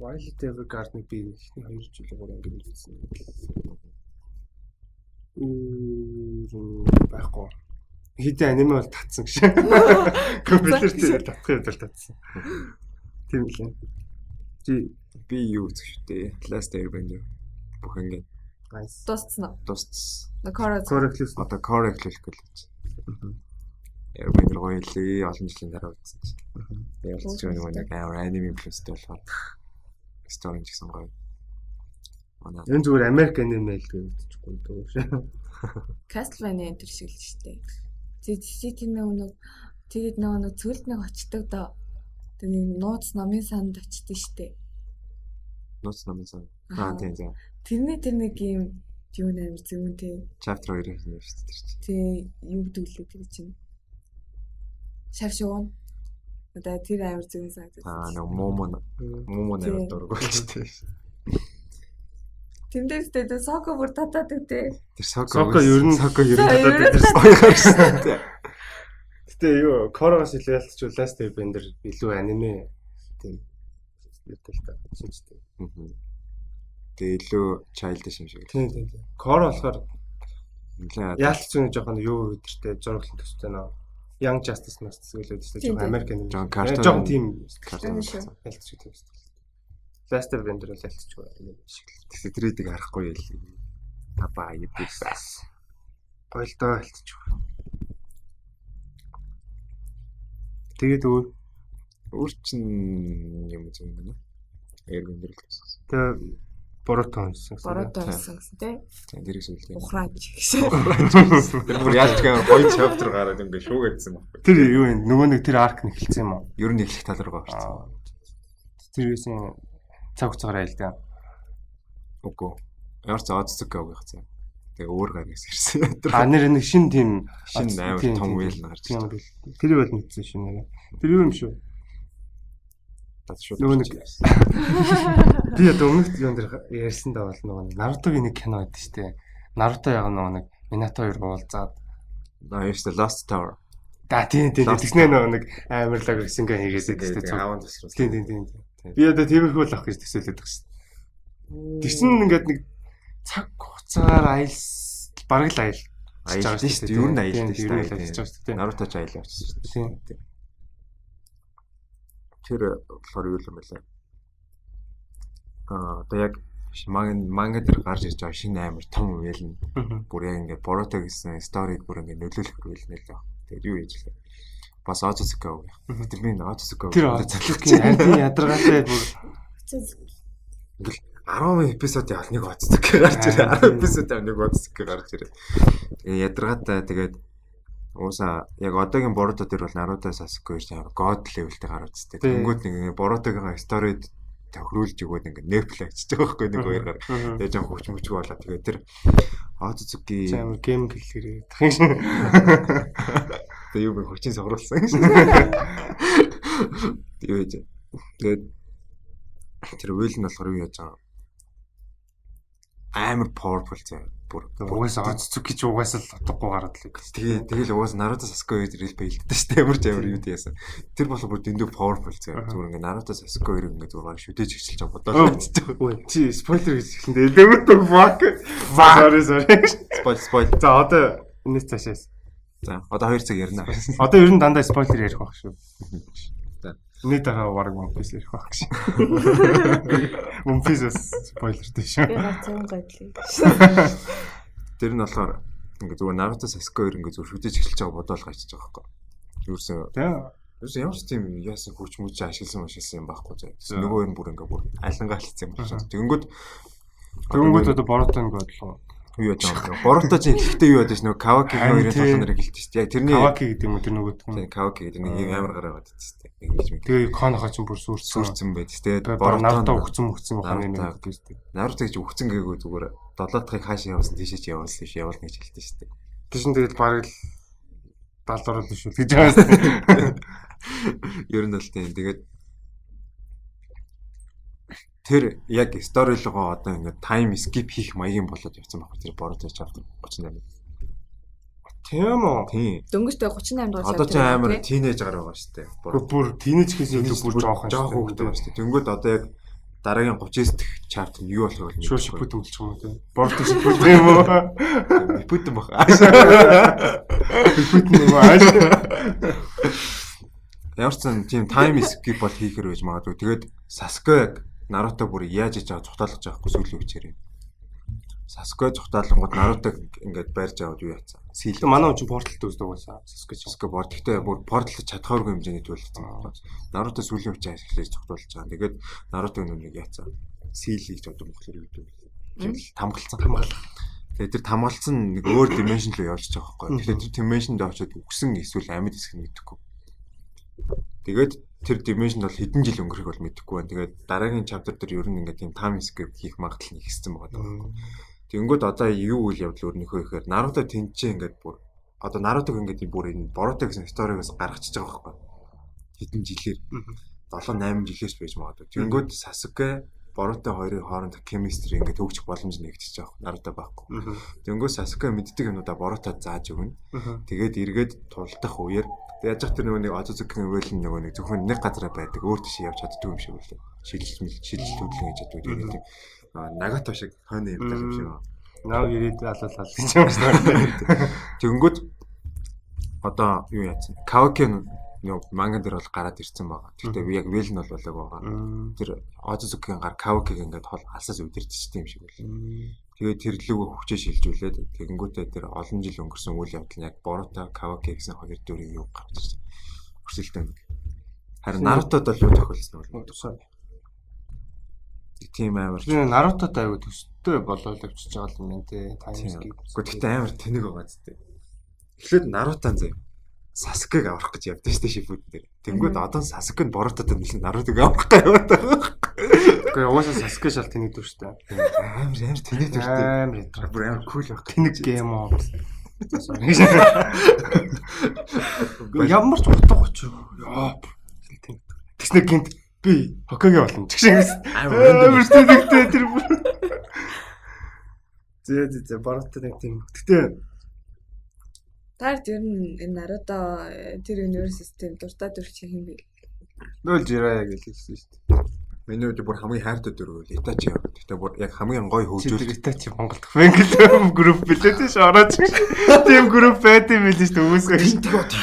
Violet Evergarden би ихний 2 жилийн өмнө ингэ үзсэн. Байхгүй. Хэдэн аниме бол татсан гэж. Компьютер дээр татах юм бол татсан. Тийм л. Би юу үзэх шүтээ. Last Airbender бүх ингэ Nice. Дууссан уу? тус Correctly. одоо correct хэлэх гэж. Airbender гоё лээ. Олон жилийн дараа үзсэн чинь. Тэгээд ч нэг амар anime plus-тэй болохоор story ч гэсэн гоё. Манай Энэ зүгээр Америк аниме л гэж үзчихгүй дөө. Castlevania энэ шиг л штэ. Тийм нэг тэгээд нэг цөлд нэг очдог доо. Тэгээд нууц намын санд очдөг штэ. нууц намын сан. Аа, Тийм тийм. Тэр нэг юм юу нээр зөвүүн тий. Chapter 2-ын юм шүү дээ. Тий юу гэдэг лээ тэр чинь. Шавшуун. Одоо тэр амар зөвүүн санагдав. Нэг момо нэр дург болчтой. Тэндээстэй соко бүр татаад өгдөө. Тэр Соко ер нь татаад байдаг. Гэтэ юу Корогоос хэлэлцч Last Airbender илүү аниме тийм юутай л таацчихтэй. Тэгээ илүү childish юм шиг. Тийм. Коро болохоор нэлээд яалтч нэг жоохон юу өдөртэй зураглан төстэй нөө Young Justice нас зүйлээд шүү дээ. Жоохон Америк аниме. John Carter Жоохон тийм картон ялцч тийм шүү дээ. Last Airbender л ялцч байгаа юм шиг л. тэгсээ тэрийг харахгүй ял. Папа юу гэсэн. Гоё л доо ялцч байгаа. Тэгээд Өөрчин юм зүг юм. Airbender л гэсэн. тэгээ Boruto онсон. Борото байсан гэсэн тий. Тийм дэрэг сүлдээ. Ухраач гэсэн. Тэр бүр яаж гэнэ гоё chapter гараад ингээ шуугаадсан байхгүй. Тэр юу вэ? Нөгөө нэг тэр arc нэхэлсэн юм уу? Ер нь эхлэх тал руу гарсан. Тэр юусэн цаг хугацаагаар айл да. Үгүй. Ямар ч одцог авах гэсэн. Тэгээ өөр гаргаас ирсэн. А нэр нэг шин тийм Шин амар том үйл гарч. Тийм үйл. Тэр бол мэдсэн шин нэг. Тэр юу юм шүү? Шууд Нөгөө нэг би одоо өмнөх юм дээр ярьсан даа бол нөгөө Нарутогийн нэг кино байдаг шүү дээ. Наруто яг нөгөө нэг Minato 2 уулзаад Ёстой Lost Tower. тийм тэгснэ нөгөө нэг амар лаг ресингээ хийгээсэй гэдэг чинь. Аван тусрал. Тийм. Би одоо тиймэрхүү л авах гэж төсөөлөд байгаа шүү дээ. Тэгсэн ингээд нэг цаг хугацаагаар бараг л Аялж шүү дээ. Юу н аялж шүү дээ. шүү дээ. Наруто ч аялж шүү дээ. Тийм. Тэр болохоор юу юм бэ? Одоо яг манга дээр гарч ирж байгаа шинэ амар том үйл нь бүр яг ингээд Boruto гэсэн сториг бүр ингээд нөлөөлөх үйл нэлээ. Тэгээд юу хийж лээ? Бас Otsutsuki авах. Тэр би Otsutsuki. Тэр Otsutsuki анти ядаргаатай бүр ингээл 10 эпизод явал нэг Otsutsuki гарч ирээ. 10 эпизод явал нэг Otsutsuki гарч ирээ. Ядаргаатай тэгээд ууса яг одоогийн Boruto дээр бол Naruto Sasuke гэж амар god level-тэй гараад тест. Тэнгүүд нэг Boruto-гийн сторид тохируулж өгөөд ингээ нэплэ гэж байгаа байхгүй нэг хоёроор. Тэгээ жоох хүч мөчгүй болоо. Тэгээ тэр Otsutsuki амар гейм хэлэхэрээ. Тэгээ юу бэ хүчин согруулсан. Юу гэж. Тэгээд тэр үйл нь болохоор юу яаж байгаа амар powerful заа. Бүр угаасаа Otsutsuki ч угаасаа л утгагүй гараад л. Тэгэл угаасаа Naruto Sasuke хоёр бэлддэг шүү дээ. Ямар ч амар юу яасан. Тэр болохоор бүр дэндүү powerful заа. Зүгээр ингээ Naruto Sasuke хоёр ингээ зүгээр шүдэж эхэлж байгаа бодоод байж байгаа. Үгүй чи спойлер гэж хэлэндээ дэмэт fuck. Sorry. Spoil. За одоо энэс цаашаас. За одоо 2 цаг ярина. Одоо ер нь дандаа спойлер ярих байх шүү. Нэг дараа бараг One Piece ярих байх гэж. One Piece спойлертэй шүү. Би гацсан гайдлаа. Тэр нь болохоор ингээ зүгээр Naruto Sasuke хоёр ингээ зүгээр шүдэж эхэлж байгаа бодоол гайчиж байгаа байхгүй. Юусэн. Юусэн ямар ч тийм яасан хүч мүч ашигласан юм байхгүй заа. Нөгөө нь бүр ингээ бүр алангаа хэлсэн юм байна. Тэгэнгүүт одоо Боруто нэг бодлоо. Юу яаж байгаа юм. Боруто чинь ихтэй юу ядаж нөгөө Каваки хоёрын толгой нэр гэлдэг шүү дээ. Яг тэрний Каваки гэдэг юм уу тэр нөгөөт юм. Тийм Каваки гэдэг нэг амар гараа байдаг шүү дээ. Ингэж мэд. Тэгээ Конохоо чинь бүр сүрцэн байд. Тэгээд Боруто өгцөн ухааны нэг гэдэг шүү дээ. Наруто гэж өгцөн гээгүү зүгээр 7 дахыг хаашаа явуулсан тийшээ ч явуулсан биш явуулна гэж хэлдэг шүү дээ. Тэр чинь тэгээд бараг л балдуурал биш үү гэж байгаа шүү дээ. Ер нь бол тийм. Тэгээд тэр яг сторилгоо одоо ингээд тайм скип хийх маягийн болоод явсан байхгүй тэр Boruto chapter 38. Тийм үү? Тийм. Дөнгөжтэй 38 дугаар одоо ч амар тийнейж гараа байгаа шүү дээ. Бүр тийнейж гэсэн илүү бүр жоохон хөөхтэй байна шүү дээ. Тэнгүүд одоо яг дараагийн 39 дахь chapter нь юу болох вэ? Шууд шипүүд өмлчих юм уу те? Boruto шипүүд юм уу? Шипүүд баг. Шипүүд юм уу? Ямар ч сан тийм тайм скип бол хийхэр байж магадгүй. Тэгээд Sasuke Наруто бүр яаж иж аваад цухтаалгаж байгаа хгүй сүүлийн үчээрээ. Sasuke цухтаалгангууд Наруто ингээд байрж аваад юу яцсан. Сийл. Манай хүн портал дүүсдэг байсан. Sasuke портал. Гэхдээ бүр портал чадхааргүй хэмжээний төлөвлөсөн байна. Наруто сүүлийн үчээ ашиглаж цухтуулж байгаа. Тэгээд Наруто нүг яцсан. Сийл хийж одоо монголоор юу гэдэг. Тамгалцсан. Тэгээд тэр тамгалцсан нэг өөр dimension руу явж байгаа байхгүй. Тэгэхээр тэр dimension-д очиод үгсэн эсвэл амьд хэсэг нь мэдэхгүй. Тэгээд тэр dimension бол хэдэн жил өнгөрөх бол мэдэхгүй байна. Тэгээд дараагийн chapter дээр ер нь ингээд тийм time skip хийх магадлал нь ихссэн байгаа даа. Тэгэнгүүт одоо юу үйл явдал өрнөхөө ихээр Naruto тэнцээ ингээд бүр одоо Naruto ингээд бүр энэ Boruto гэсэн story-гоос гаргачихж байгаа байхгүй. Хэдэн жилээр 7-8 жилээс байж магадгүй. Тэгэнгүүт Sasuke Boruto хоёрын хооронд chemistry ингээд хөгжих боломж нэгтгэж байгаа Naruto байхгүй. Тэгэнгүүт Sasuke мэддэг юмудаа Boruto зааж өгнө. Тэгээд эргээд тулдах үеэр яаж ч тэр нөгөө нэг Otsutsuki-ийн үйл нөгөө нэг зөвхөн нэг газараа байдаг өөр тийш явж чаддгүй юм шиг үлээ. Шилжилт хөдлөн гэж яддаг тийм. Нагато шиг хойно юм даа юм шиг. Наа ирээд алуулаад гэж юм шиг. Тэгэнгүүт одоо юу яатсан? Kawaki нөгөө манган дээр бол гараад ирсэн байгаа. Гэхдээ би яг вэл нь бол болоог байгаа. Тэр Otsutsuki-ийн гар Kawaki-г ингээд хол алсаас удирдчихсэн юм шиг үлээ. Тэгээд тэр лүгөө хүчээ шилжүүлээд тэгэнгүүтээ тэр олон жил өнгөрсөн үйл явдал нь яг Boruto, Kawaki гэсэн хоёр дүрийг юу гарч ирсэн. Өрсөлдөөн нэг. Харин Naruto-д бол юу тохиолдсон бол тусаа. Тийм амар. Naruto-д аягүй төстэй болоод явчихж байгаа юм байна те. Гэхдээ гэхдээ амар тэнэг байгаа зү. Эхлээд Naruto зэ Sasuke-г аврах гэж явдсан шүү дээ шипүүд дээр. Тэнгүүд одоо Sasuke нь Boruto-д нэлээд Naruto-г аврах гэж яваад байгаа. Гэхдээ угаасаа Sasuke шал тэнэг дүр шүү дээ. Амар тэнэг дүр шүү дээ. Амар бүр амар кул байх. Тэнэг гейм оо. Ямар ч утга учир. Яа. Тэснэ гинт би Hokage болно. Тэгшээс амар тэнэгтэй тэр бүр. Зэ Boruto нэг тийм. Гэтэ Таар ер нь энэ Naruto тэр universe system дуртай дүр чи хэм бэ? Нөл Jiraiya гэж хэлсэн шүү дээ. Миний үед бүр хамгийн хайртай дүр үйл Itachi. Гэхдээ бүр яг хамгийн гоё хөгжүүл Itachi Монголд Fangirl group билээ тийш орооч. Тим group байт юм билээ шүү дээ. Хүмүүсээ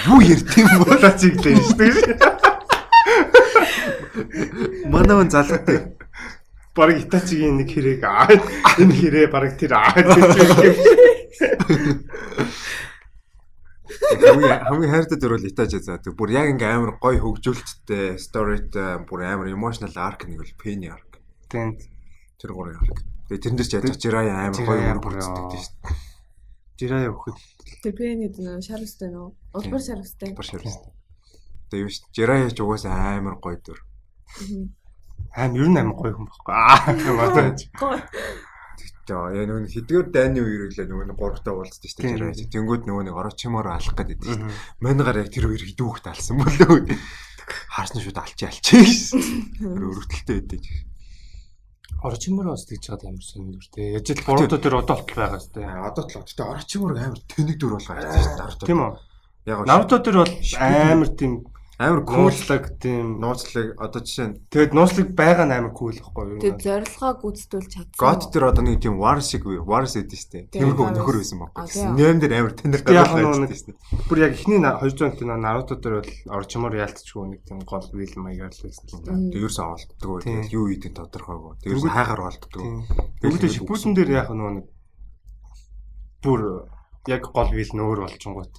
юу ярьд юм бол чиглээ шүү дээ. Манайван залгатай. Бараг Itachi-гийн нэг хэрэг энэ хэрэг бараг тэр хамгийн хайртай дүр бол Itachi заа. Тэг бүр яг ингээм амар гоё хөгжүүлэлттэй, storyтэй, бүр амар emotional arc нэг бол Penny arc. Тийм. Тэр гурван arc. Тэгээ тэрэн дээр ч яаж Jiraiya амар гоё бүрддэг тийм шүү дээ. Jiraiya өгөхөд Тэр Penny нөө шарустай нөө. Улбар шарустай. Тэгээ юу ш Jiraiya ч угаасаа амар гоё дүр. Ер нь амар гоё хүн байхгүй. Мадаж. Тэгээ яг нэг хэдгээр дайны үеэр лээ нөгөө нэг гуравтаа уулздаг шүү дээ Jiraiya. Тэнгүүд нөгөө нэг Orochimaru алах гэдэг шүү дээ. Манайгаар яг тэр үеэр хідүүхт алсан болоо. Харсна шууд алчаа гэсэн. Өрөвдөлттэй байдаг. Orochimaru бас тэгж байгаа амар сонир те. Яж л Boruto дээр одоо болтол байгаа шүү дээ. Одоо л гэхдээ Orochimaru амар тэнэг дүр болгоо ярьсан шүү дээ Naruto. Тийм үү? Яг Naruto дээр бол амар тийм амар кууллаг тийм нууцлаг одоо жишээ нь тэгэд нууцлаг байгаа нь амар кул байхгүй юу? Тэгээд зорилгоо гүйцэтгүүлж чадсан. God дээр одоо нэг тийм war шиг war сэдэж штэ. Тиймэрхүү нөхөр байсан байхгүй. Нэм дээр амар тэнэг гаргалаа штэ. Бүр яг эхний 200 кино Naruto дээр бол Orochimaru яалтчгүй нэг тийм гол вил маягаар л байсан шүү дээ. Тэгэрс олддгоо. Тэгээд юу ийдэн тодорхойгоо. Тэгэрс хайгаар олддгоо. Тэгвэл Shippuden дээр яг нэг бүр яг гол вил нөөр болчингууд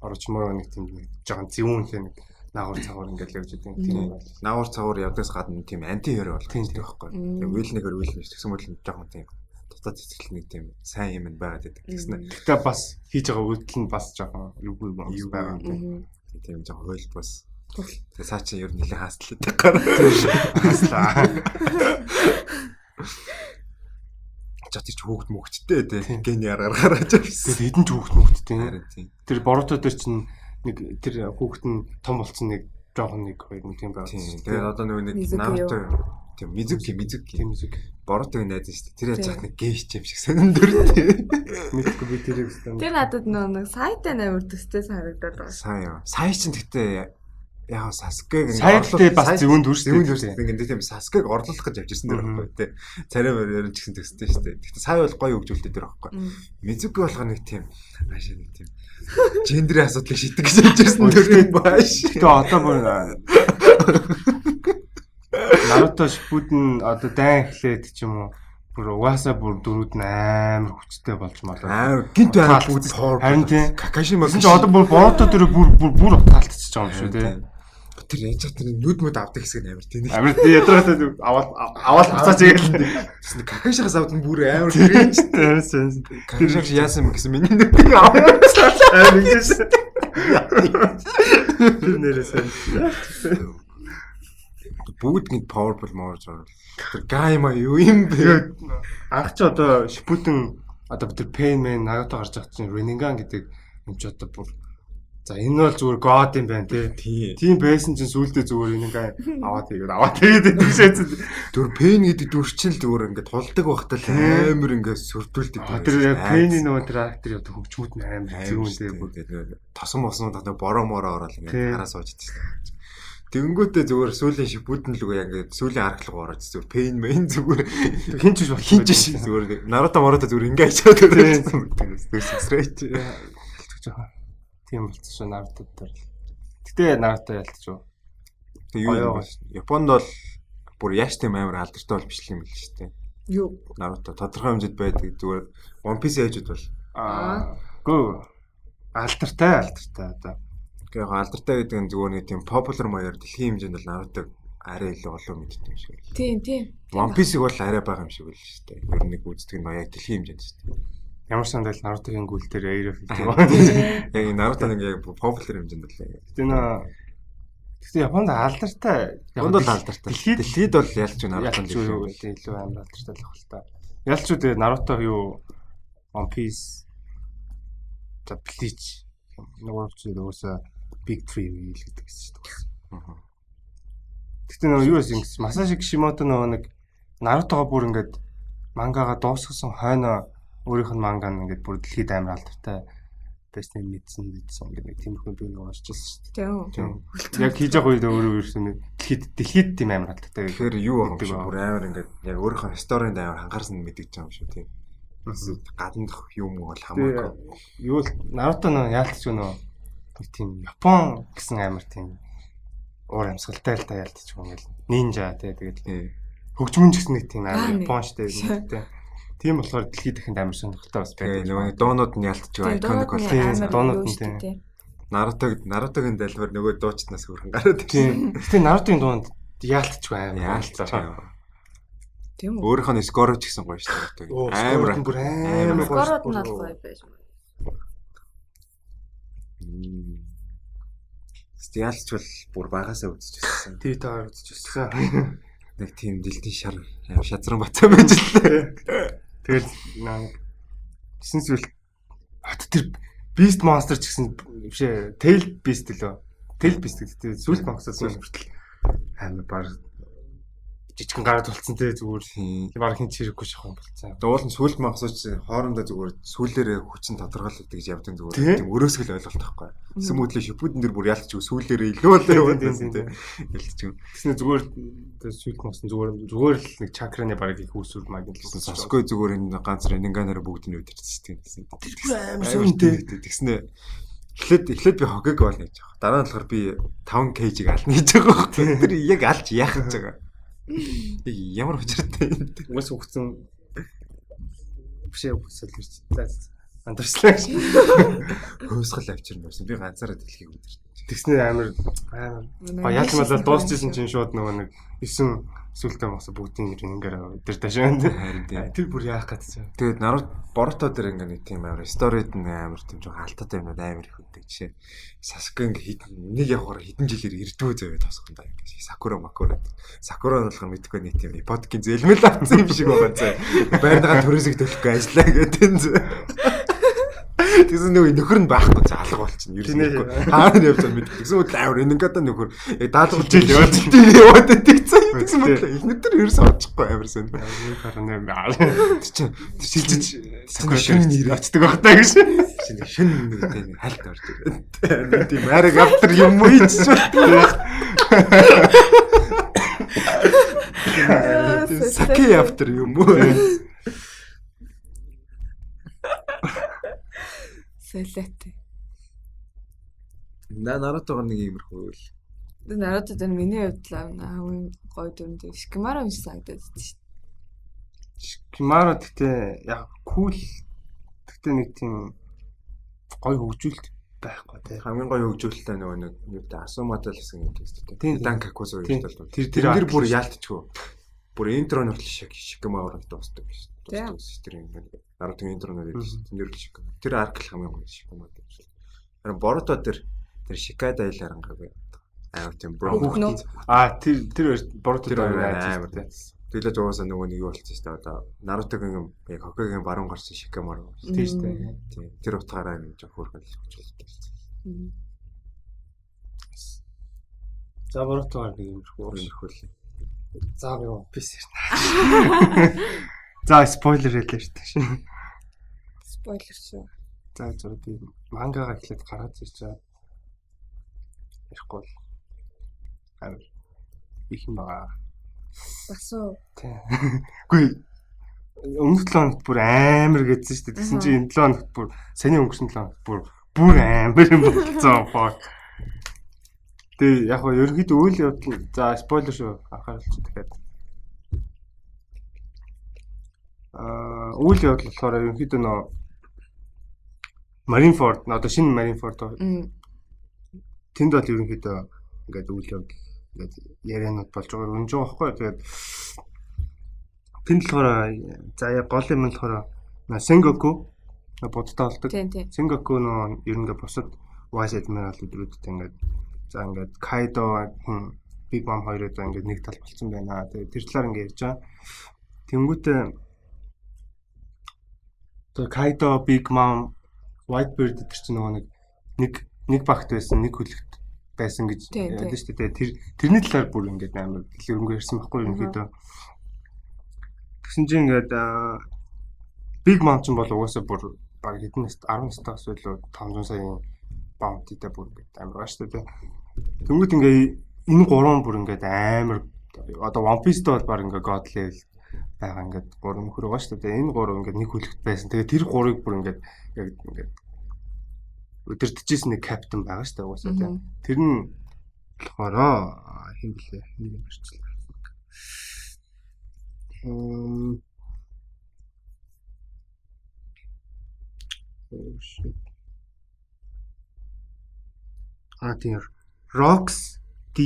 Orochimaru нэг тийм жоохон зөвүүн л нэг наагур цагаар ингээд явж идэв. Тийм. Наагур цагуур явдагс гадна тийм анти хөрөө болох Тийм, гэдэг байхгүй. Тэгээ үйл нэгээр үйл нэс гэсэн мэт жоохон тийм дотоод цэцгэлэг нэг тийм сайн юм байгаад байдаг. Тэгснэ. Гэтэ бас хийж байгаа үйлдэл нь бас жоохон юугүй байгаа юм. Тийм жоохон хойлт бас. Тэгээ цаа чи ер нь нэлээд хаастлаа гар. Хааслаа. Чатч хөөгд мөгчтэй тий. Гений гаргаж авсан. Тэгээд хэдэн ч хөөгд мөгчтэй. Харин тийм. Тэр боротоо дээр чинь нэг тэр хөөгд нь том болсон нэг жоохон нэг хоёр нэг тийм байгаа. Тийм. Тэгээд одоо нэг Наруто тийм Мизуки боротыг найдаж шүү дээ. Тэр яаж нэг гейш юм шиг сонирхол тий. Мэдгүй би тэрийг өстөн. Тэр надад нэг сайтай амар төстэй санагдаад байгаа. Сайн. Сая чинь гэхдээ яа Саскег Саятай бас зөвөн дүрстэй. Ингээд тийм Саскег орлуулах гэж явж ирсэн дэр байхгүй тий. Царай барьж гэсэн төстэй шүү дээ. Гэхдээ сая бол гоё хөгжүүлдэг дэр байхгүй. Мизуки болохоор нэг тийм аашаа нэг тийм гендрийн асуудлыг шийдэх гэж явж ирсэн дэр юм baаш. Тэгээ одоо бүр Наруто Shippuden одоо дайн эхлээд ч юм уу бүр угаасаа бүр дөрүүд нь амар хүчтэй болж малаа. Амар гинт амар бүдс харин тийм Какашима чи одоо бүр Boruto дээр бүр таалтчихж байгаа юм шүү тий. Тэр яаж ч тэр нүд мөд авдаг хэсэг нь амар тийм. Амар тий ядраатай аваад буцаач игээл. Тэсний Какашигаас авдаг нь бүр амар гэрэнчтэй. Какашиг яасан юм гэсэн миний нүдийг аваад амар ингэж. Тэр нэрээсээ бүгд нэг powerful морж орол. Тэр гайма юу юм бэ? Анх ч одоо Shippuden одоо тэр Pain Man Naruto гарч байгаа чинь Rinnegan гэдэг юм ч одоо бүр за энэ бол зүгээр god юм байна тий. Тийм байсан чинь сүулдэ зүгээр Rinnegan аваад тэгээд тийшээсэн. Тэр Pain гэдэг дүрчил зүгээр ингээд тулдаг багтал амар ингээд сүрдүүлдэг. Тэр Pain-ийн нөгөө трактор одоо хөгжмөд нь амар зүүн дээ бүр тосон моснууд одоо бороо мороо ороод ингээд хараа сууж идсэн. Тэнгүүтээ зүгээр сүүлийн Shippuden л үгүй ингээд сүүлийн аргалгаа ороод зүгээр Pain Man зүгээр хинч зүгээр Naruto зүгээр ингээд ачаад байсан. Straight. Тийм болчихсон шүү Naruto дээр. Гэтэ Naruto ялтчихв. Тэгээ юу Японд бол бүр яаш тийм амар алдартай бол биш юм л шүү дээ. Юу? Naruto тодорхой хэмжээд байдаг зүгээр One Piece ээжүүд бол гоо алдартай одоо яг алдартай гэдэг нь зүгээр нэг тийм popular маягаар дэлхийн хэмжээнд бол Naruto арай илүү олон мэддэг юм шиг байл. Тийм. One Piece-ийг бол арай бага юм шиг байл шүү дээ. Ер нь нэг үздэг нь яг дэлхийн хэмжээнд шүү дээ. Ямар сандал Naruto-гийн гүйл дээр Air of Fate. Яг Naruto нэг яг popular хэмжээнд л. Гэтэ Японд алдартай. Японд бол алдартай. Дэлхийд бол ялч Naruto илүү амар алдартай л байх л та. Ялч үү Naruto юу One Piece Bleach нөгөө ч өөөсөө Big 3 үйл гэдэг гэсэн шүү дээ. Гэтэ нөгөө юу гэсэн Masashi Kishimoto нөгөө нэг Naruto-го бүр ингээд мангага дуусгасан хойно өөрийнх нь манга ингээд бүр дэлхийд амар алдартай байсан мэдсэн ингээд нэг тиймэрхүү би нэг уншижсэн шүү дээ. Тийм. Яг хийж байгаа үед өөрөө ирсэн дэлхийд тийм амар алдартай. Тэгэхээр юу байгаа юм бүр амар ингээд яг өөрийнхөө сторид амар анхаарсан мэдэж байгаа юм шүү тийм. Гаднах юм бол хамаагүй. Юу л Naruto нөө яалтч өнөө тийм Япон гэсэн амар тийм уур амьсгалтай л та яалтч юм ингээл нинжа тэгээд хөгжмөн ч гэсэн нэг тийм амар Япон штэ тийм. Тийм болохоор дэлхийд дахинд амар сонирхолтой бас байдаг. Нөгөө доонууд нь яалтч байгаа iconic бол доонууд нь тийм. Naruto-гийн дэлбэр нөгөө дуучнаас хөргөн гараад тийм. Гэтэ Naruto-гийн дуунд яалтч байгаа яалтч байгаа. Тийм үү. Өөрийнхөө скор ч гэсэн гоё шүү дээ. Амар бүр амар скород нь бол гоё байж. Стиалч бол бүр багасаа үзчихсэн. Тий та үзчихсэн. Нэг тийм дэлтийн шар шазран бацаа байж л. Тэгэл гэсэн зүйл тэр Beast Monster ч гэсэн бишээ Tail Beast лөө. Tail Beast гэдэг зүйл монсоо зүйл хүртэл амар баг жижигэн гараад болцсон те зүгээр баг хин чирэхгүй шахах болцсон. Уул нь сүлд магсууч хоорондоо зүгээр сүүлээрээ хүчин тодорхойлдог гэж явдаг зүгээр тийм өрөөсгөл ойлголт байхгүй. Сүмөдлөө Shippuden дэр бүр ялч сүүлээрээ илүү л явсан те. Ялч юм. Тэсний зүгээр сүлд магсан зүгээр л нэг чакраны баг их үүсвэр маяг л Sasuke зүгээр энэ ганц Rinnegan-аар бүгдний өдөрчсөн гэсэн. Амар сүнтэй. Тэгснэ эхлээд би хогэг бол гэж байгаа. Дараа нь болохоор би 5 kg-ийг ална гэж байгаа. Тэр яг алж яах гэж байгаа. Ямар учиртай юм бэ? Уус өгсөн бишээ өгсөл ирч. Андарчлаа. Хөөсгөл авчирна байсан. Би ганцаараа дэлхийг өдөрч. Тэгснээр амар яалмалаа дуусчихсан чинь шууд нөгөө нэг 9 сүлтэй мосо бүгдийн ингээд тэр ташаанд тэр бүр яах гэсэн. Тэгээд Боруто дээр ингээд нэг тийм амар сторид нэг амар тийм жоо халтаатай юмнууд амар их үүдэг. Жишээ Сасуке ингээд нэг явахаар хэдэн жилээр ирдүү зөөд тосгондоо ингээд Сакура болгоо мэдгүй нэг тийм подкийн зэлмэл авсан юм шиг байгаа зөө. Байрныгаа төрөөсөг төлөхгүй ажиллаа гэдэг зөө. Тэгсэн нөгөө нөхөр нь байхгүй за алга болчихно. Ерөөсөө хаана явж байгаа мэдгүй. Тэгсэн үл амар ингээд нөхөр даалгавар жил яваад тэгсэн. Тэгсэн мэт эхнэр дээр ерөөсөө очихгүй амар сэн. Тэр шилжиж шин нэр очдөг багтаа гэж. Шин нэг хальт орж ирээд. Тийм ариг автар юм уу ийч. Саки автар юм уу? Солиотой. Наратогоор нэг иймэрхүү л. Наруто дээр миний хувьд хамгийн гоё дүрмд Шикимаро юм шиг санагдаад байна шүү дээ. Шикимаро гэхдээ яг кул гэхдээ нэг тийм гоё хөгжүүлэлт байхгүй тий. Хамгийн гоё хөгжүүлэлтээ нөгөө нэг юутай Асуматай л гэсэн юм тест тий. Тийм Данкакусо гэж бол. Тэр бүр яалтчгүй. Бүр интро нөхөл Шикимаро дуустдаг гэж. Тэр юм байна. Наруто интро нөхөл тэр л Шикимаро. Тэр арк л хамгийн гоё Шикимаро гэж. Харин Боруто дээр тэр Шикада иларангагүй. Аа тийм бро. Тэр Боруто амар тий. Тэглэж угаасаа нөгөө нэг юу болчихсон шүү дээ. Одоо Нарутогийн яг Хокагийн баруун гарсан Шикимаро. Тийм шүү дээ. Тийм. Тэр утгаараа юм жоо хөөргөл хөгжүүлсэн. За Борутогаар нэг юм хөргөл. За юу пис ирнэ. За спойлер хэлээ шүү дээ. Спойлер шүү. За зөв би мангагаа эхлээд гараад ирж байгаа. Ихгүй л. Амар их юм байгаа. Басуу. Үгүй өмнөх 7 хоногт бүр амар гэдсэн шүү дээ. Тэгсэн чинь энэ 7 хоногт бүр саний өнгөрсөн 7 хоногт бүр амар юм болцсон фак. Тэгээ яг гоо ерөнхийдөө үйл явдал за спойлер шүү анхааралч дахиад. Үйл явдал болохоор ерөнхийдөө нөө Marineford одоо шинэ Marineford тэнд бол ерөнхийдөө ингээд үйл явдал ингээд яриануд болж байгаа юм жоо байхгүй. Тэгээд тэнд болохоор за яг гол юм болохоор Sengoku бодтой болдог. Sengoku нөө ерөнхийдөө бусад Vice Admiral өдрүүдэд ингээд за ингээд Kaido Big Mom хоёроо ингээд нэг тал болцсон байна. Тэгээд тэр талаар ингээд ярьж байгаа. Тэнгүүтээ Kaido Big Mom Whitebeard гэдэг чинь нөгөө нэг багт байсан нэг хөлөгт байсан гэж ярьдэн шүү дээ. Тэрний талаар бүр ингээд амар дэлгэрэнгүй ярьсан байхгүй юм хэд. Тэгсэн чинь ингээд Big Mom ч бол угаасаа бүр баг хэдэн 10 настаас илүү 500 саяын bounty-тай бүр ингээд амар байна шүү дээ. Тэнгүүт ингээд энэ гурван бүр ингээд амар одоо One Piece-тэй бол баг ингээд god level байгаа ингээд гурван нөхөр байгаа шүү дээ. Энэ гурав ингээд нэг хөлөгт байсан. Тэгээ тэр гурыг бүр ингээд яг ингээд өдөртөжсэн нэг капитан байгаа шүү дээ угаасаа тийм. Тэр нь болохоор хэм блэ нэг юм ярьчихлаа. Тийм Rocks D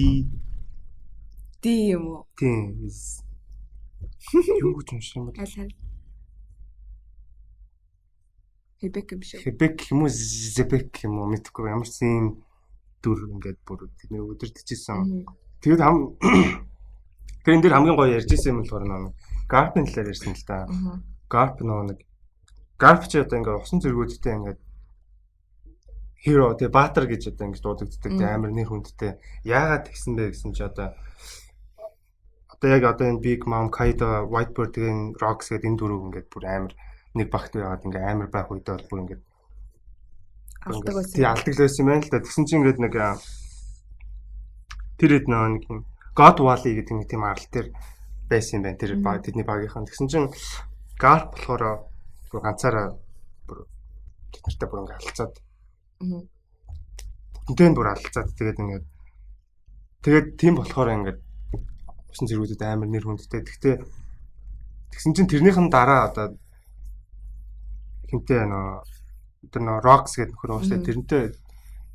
юм уу? Тийм. Юу гэж юм шиг юм бэ? Хэбек юм шиг. Хэбек юм уу Зебек юм уу мэдгүй ямар ч юм дүр ингээд бүр тэний өдөртөжсэн. Тэгээд тэр энэ дэр хамгийн гоё ярьжсэн юм болохоор нэг Garp-ын талаар ярьсан л да. Garp нэг Garp ч одоо ингээд усан зэргүүдтэй ингээд hero тэгээ Баатар гэж одоо ингэж дуудагддаг амар нэр хүндтэй. Яагаад тэгсэн бэ гэсэн чи одоо яг одоо энэ Big Mom, Kaido, Whitebeard тэгээ Rocks гэдэг энэ дөрөв ингээд бүр амар нэг багт байгаад ингээ амар байх үед бол бүр ингээ алдаг байсан. Тий алдаг л байсан юм байна л да. Тэгсэн чинь ингээд нэг тэр хэд нэг юм God Valley гэдэг нэг тийм арал дээр байсан юм байна. Тэр тэдний багийнхан. Тэгсэн чинь Garp болохоор бүр ганцаараа бүр тэднэртэй бүр ингээ алцаад. Тэнтэн бүр алцаад тэгээд тийм болохоор ингээд усан зэргүүдэд амар нэр хүндтэй. Тэгсэн чинь тэрнийхэн дараа одоо хинтээ тэр Rocks гэдэг нөхөр уусаа тэрнтэй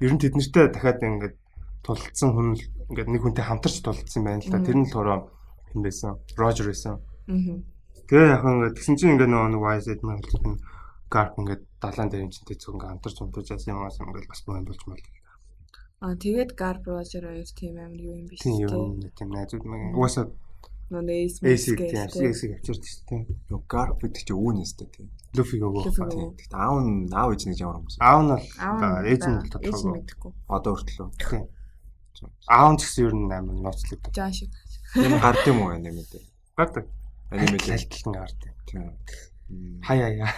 ер нь тэднэртэй дахиад ингээд тулцсан хүн л ингээд нэг хүнтэй хамтарч тулцсан байна л да. Тэр нь болохоор юм байсан. Рожер байсан. Тэгээ яг ингээд тэгсэн чинь ингээд нэг Wise Edmund хэлсэн Garp ингээд далайн дээр энэ зөв ингээд хамтарч унтаж яасан юм аас ингээд бас мөн болж мал. Тэгээд Garp Roger хоёр тийм амар юу юм биш үү? Тийм найзууд мэн. Угаасаа Ace авчирч тийм. Юу Garp гэдэг чи үүнээс тийм. Luffy өгөө. Тэгэхдээ аав ээж нэг ямар хүмүүс. Аав нь бол ээж нь бол тодорхой. Одоо хүртэл. Тийм. Аав нь ч гэсэн ер нь амар ноцлог. Жаа шиг. Энэ гард юм уу аниме дээр? Гардаг. Аниме дээр альтлан гардаг. Тийм. Хаяа.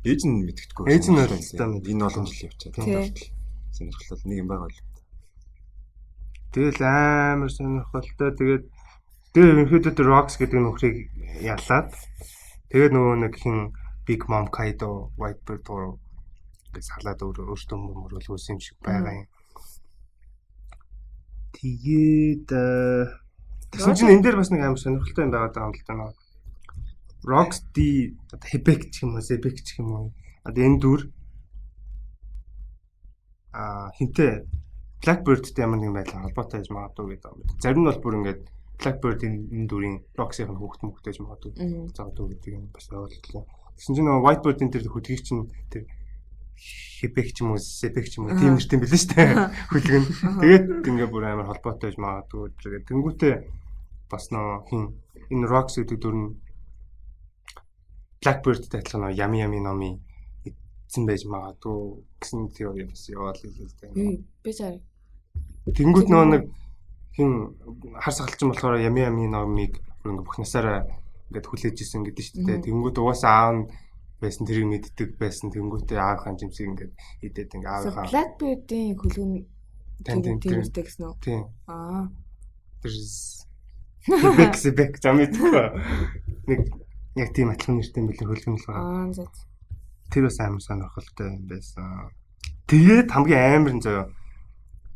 Ээж нь мэдгэдэггүй. Ээж нь бол энэ олон жил явчихад. Тийм. Сонирхолтой нэг юм байгаа л. Тэгэл амар сонирхолтой. Тэгээд ерөнхийдөө Rocks гэдэг нөхрийг ялаад тэгээд нөгөө нэг хин Big Mom Kaido Whitebird руу гэж салаад өөртөө мөрөл үүсэн юм шиг байгаа юм. Тэгээд тэгсэн чинь энэ дээр бас нэг амар сонирхолтой юм байгаа даа юм л да. Rocks D Hebek ч юм уу, Sebek ч юм уу. Одоо энэ дүр хинтээ Blackbird-тэй ямар нэг байдлаар холбоотой гэж магадгүй гэдэг юм. Зарим нь бол бүр ингээд Blackbird энэ дүрийн Rocks-ийн хүүхэд мөхтэйж магадгүй. Заадгүй гэдэг юм бас ойлголоо. Тэгсэн чинь нөгөө Whitebird-ийн тэр хөдгийг чинь тэр Hebek ч юм уу, Sebek ч юм уу тийм нэртэй билээ шүү дээ. Хөдөлгөн. Тэгээд ингээд бүр амар холбоотой гэж магадгүй. Тэгээд тэнгуүтээ бас нөө хин энэ Rocks гэдэг дүр нь Blackbird-тэй адилхан Yami номи эзэн байж магадгүй гэсэн теори бас яваал хэлээ. Би цаа. Тэнгүүд нөгөө нэг хин хар сахалчин болохоор Yami номыг ингээ бүх насаараа ингээд хүлээж исэн гэдэг шүү дээ. Тэнгүүд угаасаа аав нь байсан тэрийг мэддэг байсан. Тэнгүүтээ аавынхаа жимсийг ингээд идээд ингээ аавынхаа Blackbird-ийн хөлгөн тэмэрдэг гэсэн үү? Тийм. Тэр Sebek замидгүй. Нэг яг тийм атлан нэртэй юм билээ хөлгөн л байгаа. За. Тэр бас амар сонирхолтой юм байсан. Тэгээд хамгийн амар нь заяа.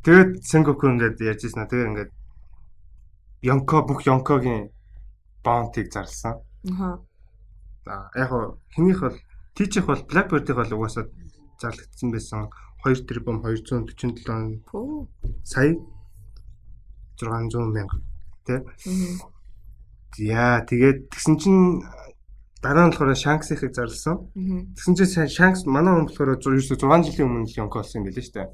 Тэгээд Sengoku ингээд ярьж ирсэн. Тэгээд ингээд Yonko бүх Yonkогийн bounty-г зарласан. За яг хинийх бол Teach-ийнх бол Blackbird-ийг бол угаасаа зарлагдсан байсан. 2 тэрбум 247 сая 600 мянга тий. Яа тэгээд тэгсэн чинь дараа нь болохоор Shanks-ийг зарласан. Тэгсэн чинь Shanks манай хүн болохоор 6 жилийн өмнө Yonko болсон юм билээ шүү дээ.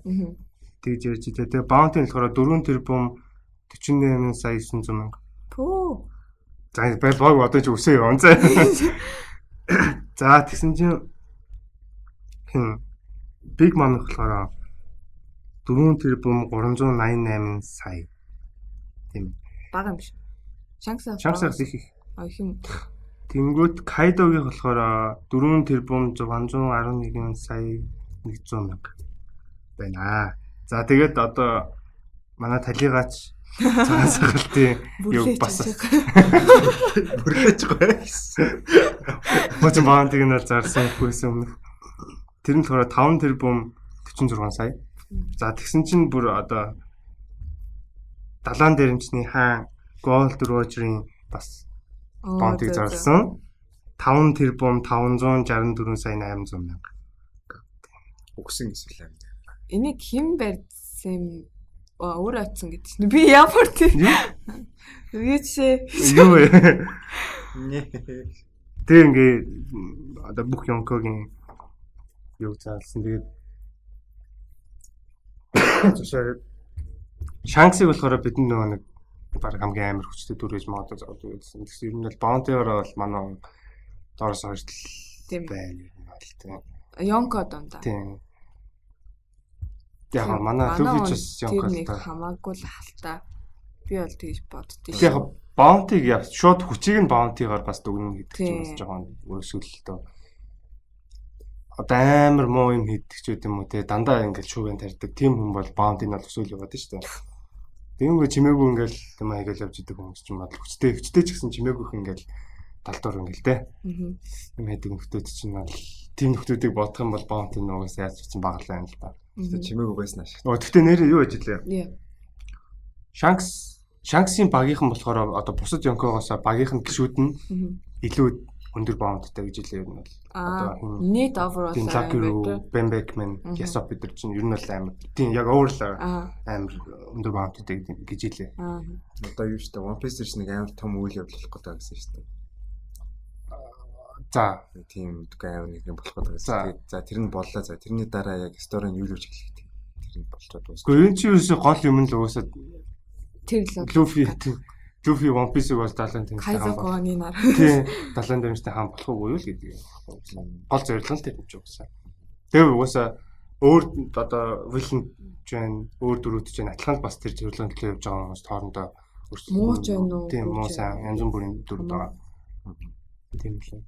Тэгж ярьж идэв. Тэгээ bounty нь болохоор 4 тэрбум 48 сая 900 мянга. Пөө. За баг одоо ч өсөө юм заа. За тэгсэн чинь хин Big Mom болохоор 4 тэрбум 388 сая. Тийм. Бага юм биш. Shanks их. Их юм. Тэнгүүт Kaido-гийн болохоор 4 тэрбум 611 сая 100 мянга байна. За тэгээд одоо манай талигаач цагаан сахалтын юу бас бүрхэж байсан. Моцон баантыг нь зарсан хөөсөн өмнө. Тэр нь болохоор 5 тэрбум 46 сая. За тэгсэн чинь бүр одоо далаан дээрэмчний хаан Gold Roger-ийн бас баантыг зарласан 5 тэрбум 564 сая 800 мянга. Өгсөн эсвэл юм. Энийг хэн барьсан юм? Өөр атсан гэдэг чинь би ямар тийм юу чи юу вэ? Тэг ингээ одоо бүх Yonkогийн юу заалсан тэгээд Shanks-ыг болохоор бидний нөгөө нэг баг хамгийн амар хүчтэй дүрэж магадгүй зовж байсан. Тэгсэн юм бол Bounty-ороо бол манай доороос хойшлол байна юм байна л тийм. Yonko донда. Тийм. Яг манай Luffy-ч Yonko нэг хамаагүй л халтаа. Би бол тэгж боддоо. Яг Bounty-г яв шууд хүчийг нь Bounty-гаар бас дүгнэн гэдэг чинь бас жоохон өөрсгөлтөө. Одоо амар муу юм хийдэг ч үгүй юм уу те дандаа ингээл шүүгэн тарьдаг тийм хүн бол Bounty-г нь өсөөл яваад шүү дээ. Тэнгүү чимээгүй ингээл юм аягаал явж идэг хүмүүс ч юм аа хүчтэй ч гэсэн чимээгүйх ингээл талдуур ингээл те. Юм хэдэг нөхдүүд чинь бол тийм нөхдүүдийг бодох юм бол Bounty нугаас яаж ч баглаа юм л да. Чимээгүй байсан ашиг. Тэгтээ нэрээ юу гэж лээ? Shanks-ийн багийнхан болохоор одоо бусад Yonkогоос багийнхан гişүүд нь илүү өндөр баунттай гэж хэлээ юм бол. Нийт overall тийм Lucky, Ben Beckman, Yasop бид нар чинь ер нь бол амар тийм яг overall амар өндөр баунттай гэж хэлээ. Одоо юу ч та One Piece дээр нэг амар том үйл явдал болох гэдэг гэсэн шүү дээ. За тийм амар нэг юм болох гэдэг гэсэн. За тэр нь боллоо. За тэрний дараа яг сторийн юу л гэж хэлэх тийм. Тэр нь болчиход дуусна. Гэхдээ энэ чинь юусе гол юм л уусаад тэр л Luffy One Piece-ийг бол 70 тэмцээн хаан Кайзо-гийн нар. Тийм 70 тэмцээн хаан болох уу юу л гэдэг. Гол зорилго нь тэр юм шиг уусаа. Тэгээ уусаа өөр одоо villain жин өөр дөрүүд чинь атлант бас тэр зөвлөгөө төлөө явж байгаа хүмүүс тоорондоо муу ч байна уу? Тийм муу сайн янз бүрийн дөрүүд байгаа. Тийм л.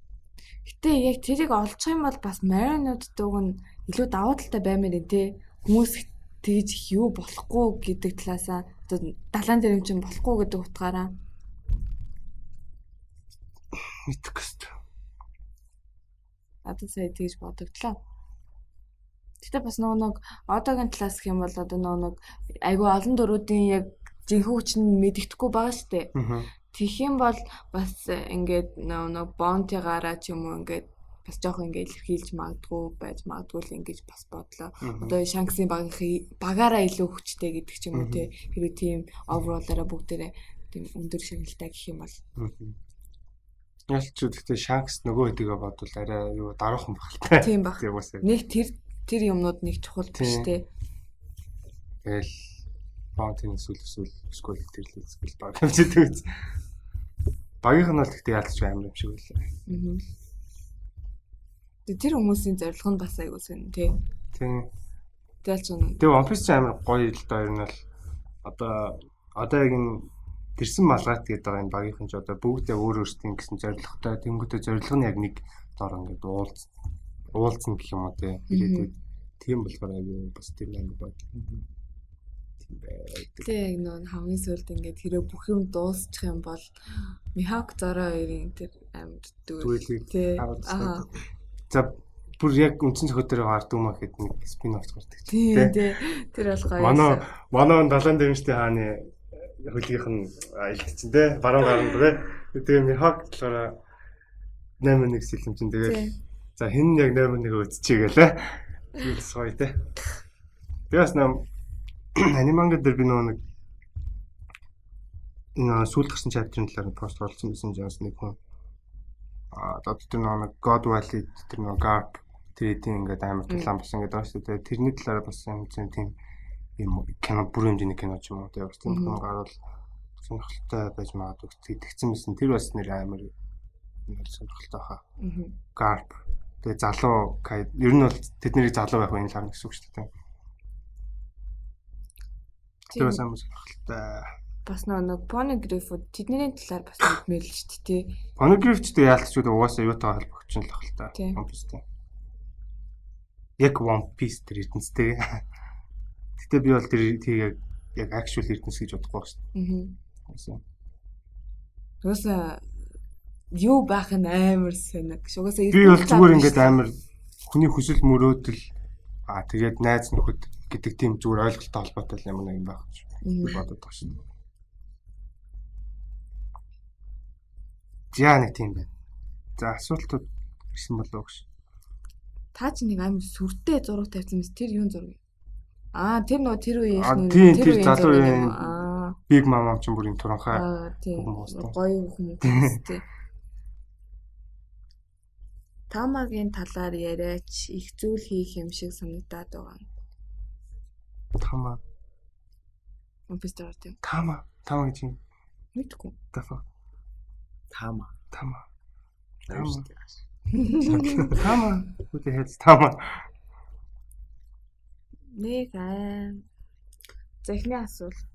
Гэтэ яг тэрийг олж юм бол бас Marine-уудтай уг нь илүү давуу талтай баймаар нэ тэ хүмүүс тэгж юу болохгүй гэдэг талаасаа далайн дээр юм чинь болохгүй гэдэг утгаараа мэдгэст. Одоо сая тэгж бодогдлоо. Гэтэ бас нэг одоогийн талаас гэх юм бол одоо нэг айгүй олон дөрүүдийн яг жинхэнэ хүч нь мэддэхгүй байгаа шүү дээ. Тэгэх юм бол бас ингээд нэг бонтигаараа ч юм уу ингээд бас жоох ингээд илэрхийлж магадгүй байж магадгүй л ингэж бас бодлоо. Одоо Шанксийн багаараа илүү хүчтэй гэдэг ч юм уу те. Хэрвээ тийм overall-аараа бүгдээрээ тийм өндөр шагналтай гэх юм бол. Ялч гэхдээ Шанкс нөгөө хэдийгээ бодвол арай юу дараахан багтай. Тийм баг. Нэг тэр юмнууд нэг чухал биш те. Тэгэл баунтын эсвэл тэрлээс баг хэмжээтэй үз. Багийнх нь бол гэхдээ яалтч амар юм шиг үлээ. Тэр хүмүүсийн зорилго нь бас аягүй сэн тий. Тийм. Тэгэл ч үнэ. Тэгээ One Piece амар гоё л доо ер нь бол одоо яг энэ тэрсэн малгайт гэдэг байгаа энэ багийнхан ч одоо бүгдээ өөр өөрсдийн гэсэн зорилготой тэнгуүтэй зорилго нь яг нэг доор ингээд уулзна гэх юм уу тий. Тийм болохоор аягүй бас тийм амар гоё. Тэгээ яг нөө хамгийн сүүлд ингээд хэрэг бүх юм дуусчих юм бол Mihawk Zoro хоёрын тэр амар дүүл тий. За бүр яг үндсэн зохиол дээр гард юм ахэд нэг спин-офф гардаг тийм тий. Тэр бол гоё. Манай 70 дэмжтэй хааны хөлгийнх нь илгэсэн тий. Баруун гаранд тий. Тэгээ Mihawk болохоор 81 сэлэмчин тэгээд за хин яг 81 үзчихээ гэлээ. Тийм гоё тий. Тэгээс нам аниманга дээр би нэг энэ сүүлд гарсан чаптерын талаар пост болсон байсан жаас нэг хүн одоо тэр нэг God Valley тэр нэг Garp тэрийн ингээд амар талаан болсон гэдэг байна шүү дээ. Тэрний талаар бас юм тийм кино бүрэн хэмжээний кино ч юм уу тийм бас тийм гарвал сонирхолтой байж магадгүй тэгсэн байсан. Тэр бас нэр амар сонирхолтой хаа. Garp тэгээ залуу ер нь бол тэдний залуу байх энэ лав гэсэн үг шүү дээ. Тэр бас амар сонирхолтой. Бас нэг Poneglyph тэдний талаар бас мэдмээр л шүү дээ. Poneglyphтэй яалтчүүд угаасаа юутай холбогдож л байх л та. One Piece-тэй. Яг One Piece тэр эрдэнэстэй. Гэтэ би бол тэр яг actual эрдэнэс гэж бодохгүй шүү. Угаасаа юу байх нь амар сониг. Угаасаа би бол зүгээр ингээд амар хүний хүсэл мөрөөдөл тэгээд найз нөхөд гэдэг тийм зүгээр ойлголттой холбоотой юм нэг юм байх гэж бодод байгаа шүү. Яа нэг тийм байна. За асуултууд ирсэн болов уу гэж. Та чи нэг амар сүртэй зураг тавьсан мэт тэр юун зураг? Тэр нөгөө тэр үеийн тэр залуу үеийн Big Mom ч бүр юм туранхай. Гоё хүмүүс тий. Тамагийн талаар яриач их зүйл хийх юм шиг санагдаад байгаа. Тама. Мопистер тий. Тама гэж юм. Мэдгүй. Тама. Үгүй хэлс тама. Нэг захны асуулт.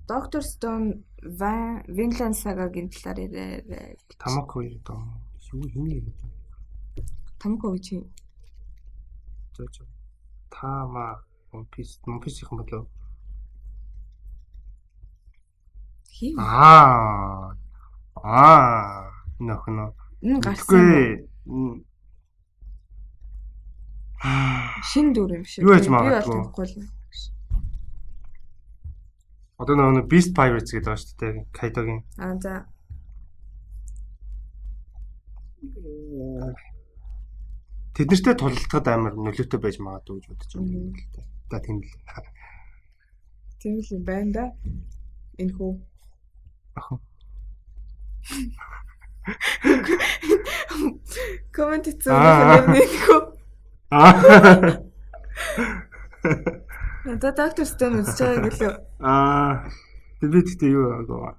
Доктор Stone Vinland Saga-гийн талаар яриа. Тамако юу доо. Юу хиймээ. Тамако гэж. Тама One Piece их юм болов. Нөхнө. Гарсан. Шин дүр юм шиг. Юу яж магадгүй. Одоо нэг Beast Pirates гэдэг байна шүү дээ. Kaido-гийн. За. тэднэртэй тулалдахад амар нөлөөтэй байж магадгүй гэж бодож байна л да. За тийм л. Тийм л юм байна да. Энэ хүү. Ахын. Комент хийсэн нэг хүү. Надад доктор Стон үзэж байгаа гэлөө. Би тэгтээ юу аа.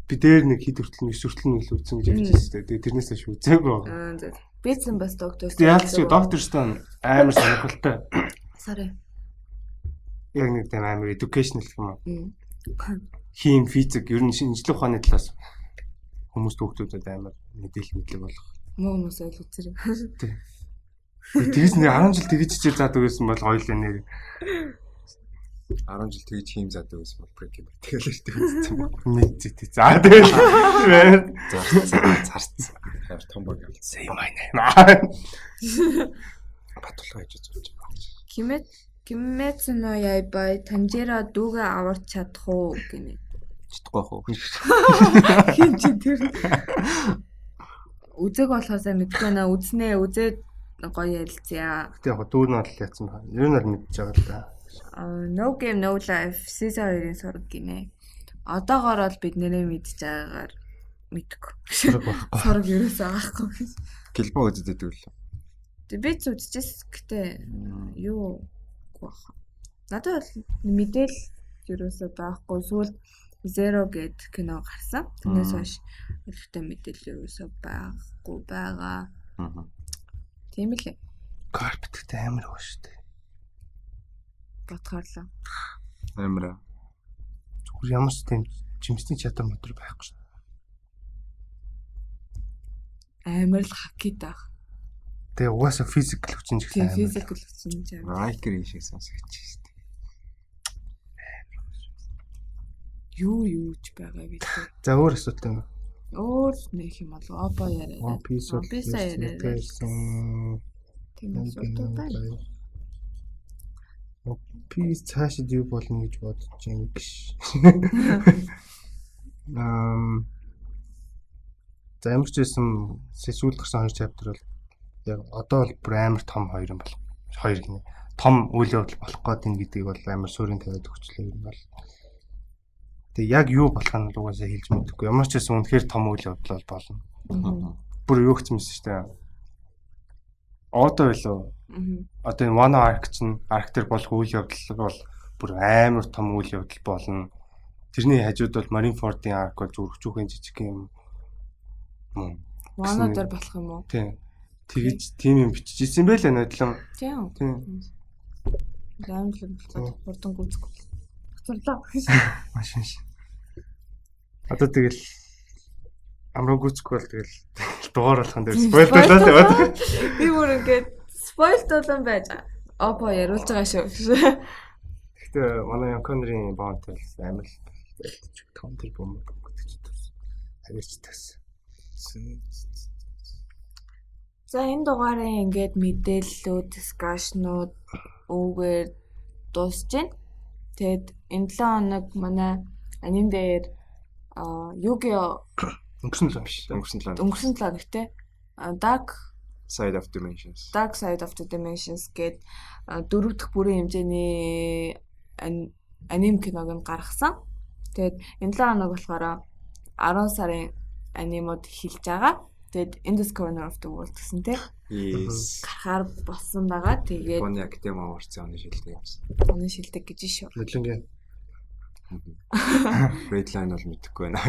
Би дээр нэг хэд хүртэл нэг сүртэл нь л үзсэн гэж ярьж байсан. Тэгээ тэрнээс хойш үзээгүй байгаа. За. Бицэн бас доктор Стон. Тэгээ яалч доктор Стон амар сонирхолтой. Sorry. Яг нэг тийм амар educational юм уу? Хим, физик, ер нь шинжлэх ухааны талаас хүмүүст хүүхдүүдэд амар мэдээлэл болох. Муу хүмүүс ойл үзэрэг. Тийм. Тэгээс нэг 10 жил тэгж чичээр заадаг байсан бол хоёлаа нэр 10 жил тэгж хийм заадаг байсан бол break юм. Тэгэл л тэгсэн юм. Нэг зэт. За тэгэл. Зарцсан. Хавар том баг. Say my name. Батулгаа хийж үзүүлж байгаа. Kimetsu no Yaiba Tanjiro дүүгээ аварч чадах уу гинэ. Чадахгүй хөө. Хин чи тэр. Үзэг болохоос мэдгүй наа үзнэ үзээд гоё ялцъя. Гэтэ яг дүүр нь бол яцсан байна. Ер нь л мэдчихэж байгаа л да. No Game No Life Season 2-ын сураг гинэ. Одоогоор бол бид нэрээ мэдж байгаагаар мэдгүй. Сураг ерөөсөө аахгүй. Гэлбэн үздэг л. Тэг би ч үзчихсэн гэтээ юу баха. Надад бол мэдээл ерөөсөө байхгүй. Сүүл Zero гэд кино гарсан. Тэрнээс хойш илүүтэй мэдээлэл ерөөсөө байхгүй байгаа. Тийм л ээ. Карпеттэй амар уу шүү дээ. Бодхоорлоо. Амар. Зүгээр ямар ч тийм жимсний чадвар мотор байхгүй шүү. Амар л хакит ах. Тэгээ угаасаа физикал хүчин ч гэсэн амар. Физикал хүчин ч амар. Райкер шиг сонсогч шүү дээ. Юу ч байгаа бид. За өөр асуудал юм. Өөр нэг юм болов опо яриа. Описо яриа. Тийм асуудал байна. Опис цаашид юу болно гэж бодож байна гэж. За ямар ч байсан сүүл гарсан 2 chapter бол яг одоо бол бүр амар том 2 юм бол 2 гинэ. Том үйл явдал болох гээд гэдгийг бол амар суурин тавиад өгчлээ юм бол. Тэгээ яг юу болох нь угаасаа хэлж мэдгүй. Ямар ч байсан үнэхээр том үйл явдал болно. Бүр юу гэсэн мэт шүү дээ. Одоо билүү. Одоо энэ One Arc чинь арк төр болох үйл явдал бол бүр амар том үйл явдал болно. Тэрний хажууд бол Marineford-ийн арк бол зүрхжүүхэн жижиг юм. One дээр болох юм уу? Тийм. Тэгэж тийм юм бичижсэн байл надлан. Тийм. Даамжлаг болцоод хурдан гүйцэхгүй. Хурлаа. Машин. Одоо тэгэл амраа гүйцэхгүй бол тэгэл дугаар болохын дээр спойлрлаа яваад. Би бүр ингээд спойлт болон байж байгаа. Опо яриулж байгаа шүү. Гэтэ манай Конрийн баунт амар том тэр бом гэдэг чинь. Авирч тас. За энэ дугаараа ингээд мэдээллүүд, дискшнууд өвгөр дуусж байна. Тэгэд энэ 7 хоног манай аним дээр Yu-Gi-Oh өнгөрсөн л биш. Өнгөрсөн л гэхдээ Dark Side of Dimensions гээд 4 дахь бүрийн хэмжээний аним киног нь гаргасан. Тэгэд энэ 7 хоног болохоор 10 сарын анимууд эхэлж байгаа. Тэгэд In the Corner of the World гэсэн тийм. Yes. Гарахаар болсон байгаа. Тэгээд Оны актем аварцсан оны шилдэг юмсан. Оны шилдэг гэж шүү. Хөдлөнгийн. Redline бол мэдэхгүй байна.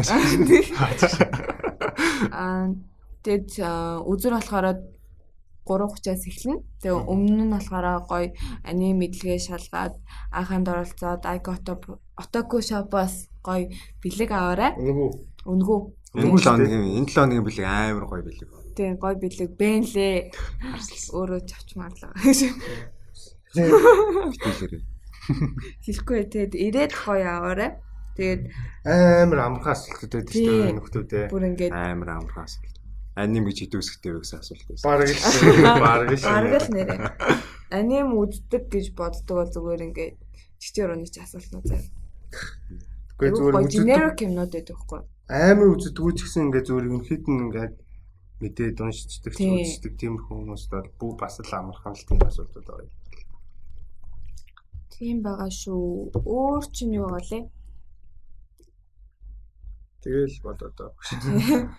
Тэгэд үзэр болохоор 3:30-аас эхэлнэ. Тэгээ өмнө нь болохоор гоё аним мэдлэгээ шалгаад анханд оролцоод Otaku Shop-аас гоё бэлэг аваарай. Үнгүү. Энэ 7 хоногийн бэлэг амар гоё бэлэг. Тийм гоё бэлэг бэнлээ. Өөрөө чавчмаарлаа. Битүүлээрээ. Хэлэхгүй тэгээд ирээд гоё аваарай. Тэгээд амар амархан асуултууд байдаг шүү дээ нөхдүүдээ. Бүр ингээд амар амархан асуулт. Аним гэж хэдүүсгтэй вэ гэсэн асуулт байсан. Бараг л нэрээ. Аним үздэг гэж боддог бол зүгээр ингээд чичээр өнөч асуултнууд заяа. Гэхдээ зүгээр generic юмнууд байдаг байхгүй. Амар үздэг ч гэсэн ингээд зүгээр ерөнхийд нь ингээд мэдээд уншдаг ч Тийм. үздэг тиймэрхүү хүмүүст бол бүх бас л амархан л тийм асуудал байна. Тийм байгаа шүү. Өөр чинь юу болоо? Тэгэл бодоод байгаа.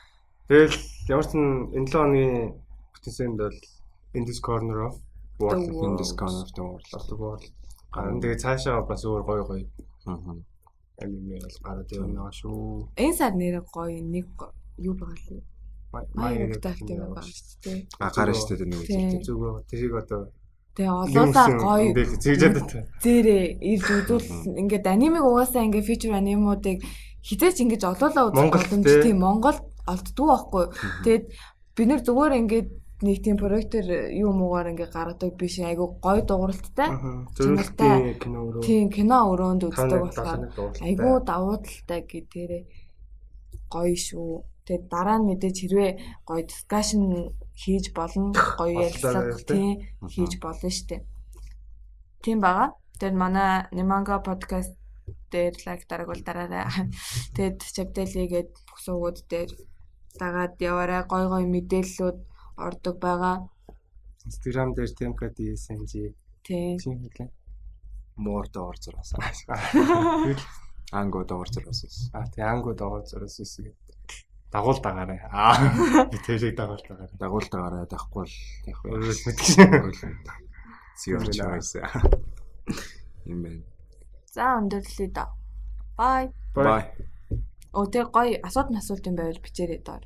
Тэгэл ямар ч энэ 7 оны бүтэнсэнд бол In This Corner of World In This Corner of the World. Гарын тэгээ цаашаа бас өөр гоё аниме бол гараад явна шүү. Энэ сар нэр гоё нэг юу байгаа лээ. Маяг тактик байгаа шүү дээ. Гараа штэ тэр нэг Тийм. Зүгөө тэрийг одоо Тэгээ олоолаа гоё зэгжээд та. зээрээ ирж үзүүл ингээд анимыг угаасаа ингээд фичер анимуудыг хизээч ингэж олоолаа үзэх боломж тийм Монгол олддгүй байхгүй. Тэгээд бид нэр зүгээр ингээд нэг тийм проектор юу муугаар ингээд гаргадаг биш айгу гоё дууралттай. Зөвхөн кино өрөө. Тийм кино өрөөнд үздэг болохоор айгу давуу талтай гэдгээрээ гоё шүү. Тэгээд дараа нь мэдээж хэрвээ гоё дискшн хийж болно, гоё ярилцлага тийм хийж болно штэ. Тийм бага. Тэр манай Неманга подкаст дээр лайк дараагуул дараарай. Тэгэд чаптелигээд бүх суугууд дээр дагаад яваарай. Гоё мэдээллүүд ордог байгаа. Instagram дээр TMK.DSNG Тийм. хэлээ. More door зураас. Анго door зураас. Тий анго door зураас үсгээ. Дагуул дагаарай. Би тэрийг дагуул дагаарай. Дагуул дагаарай. Дахгүй л яг Өөрөө мэдчихэв. Zero choice. Юм байна. За өндөрлөе да. Bye. Bye. Оо тэр гоё асуулт юм байвал бичээрэй доор.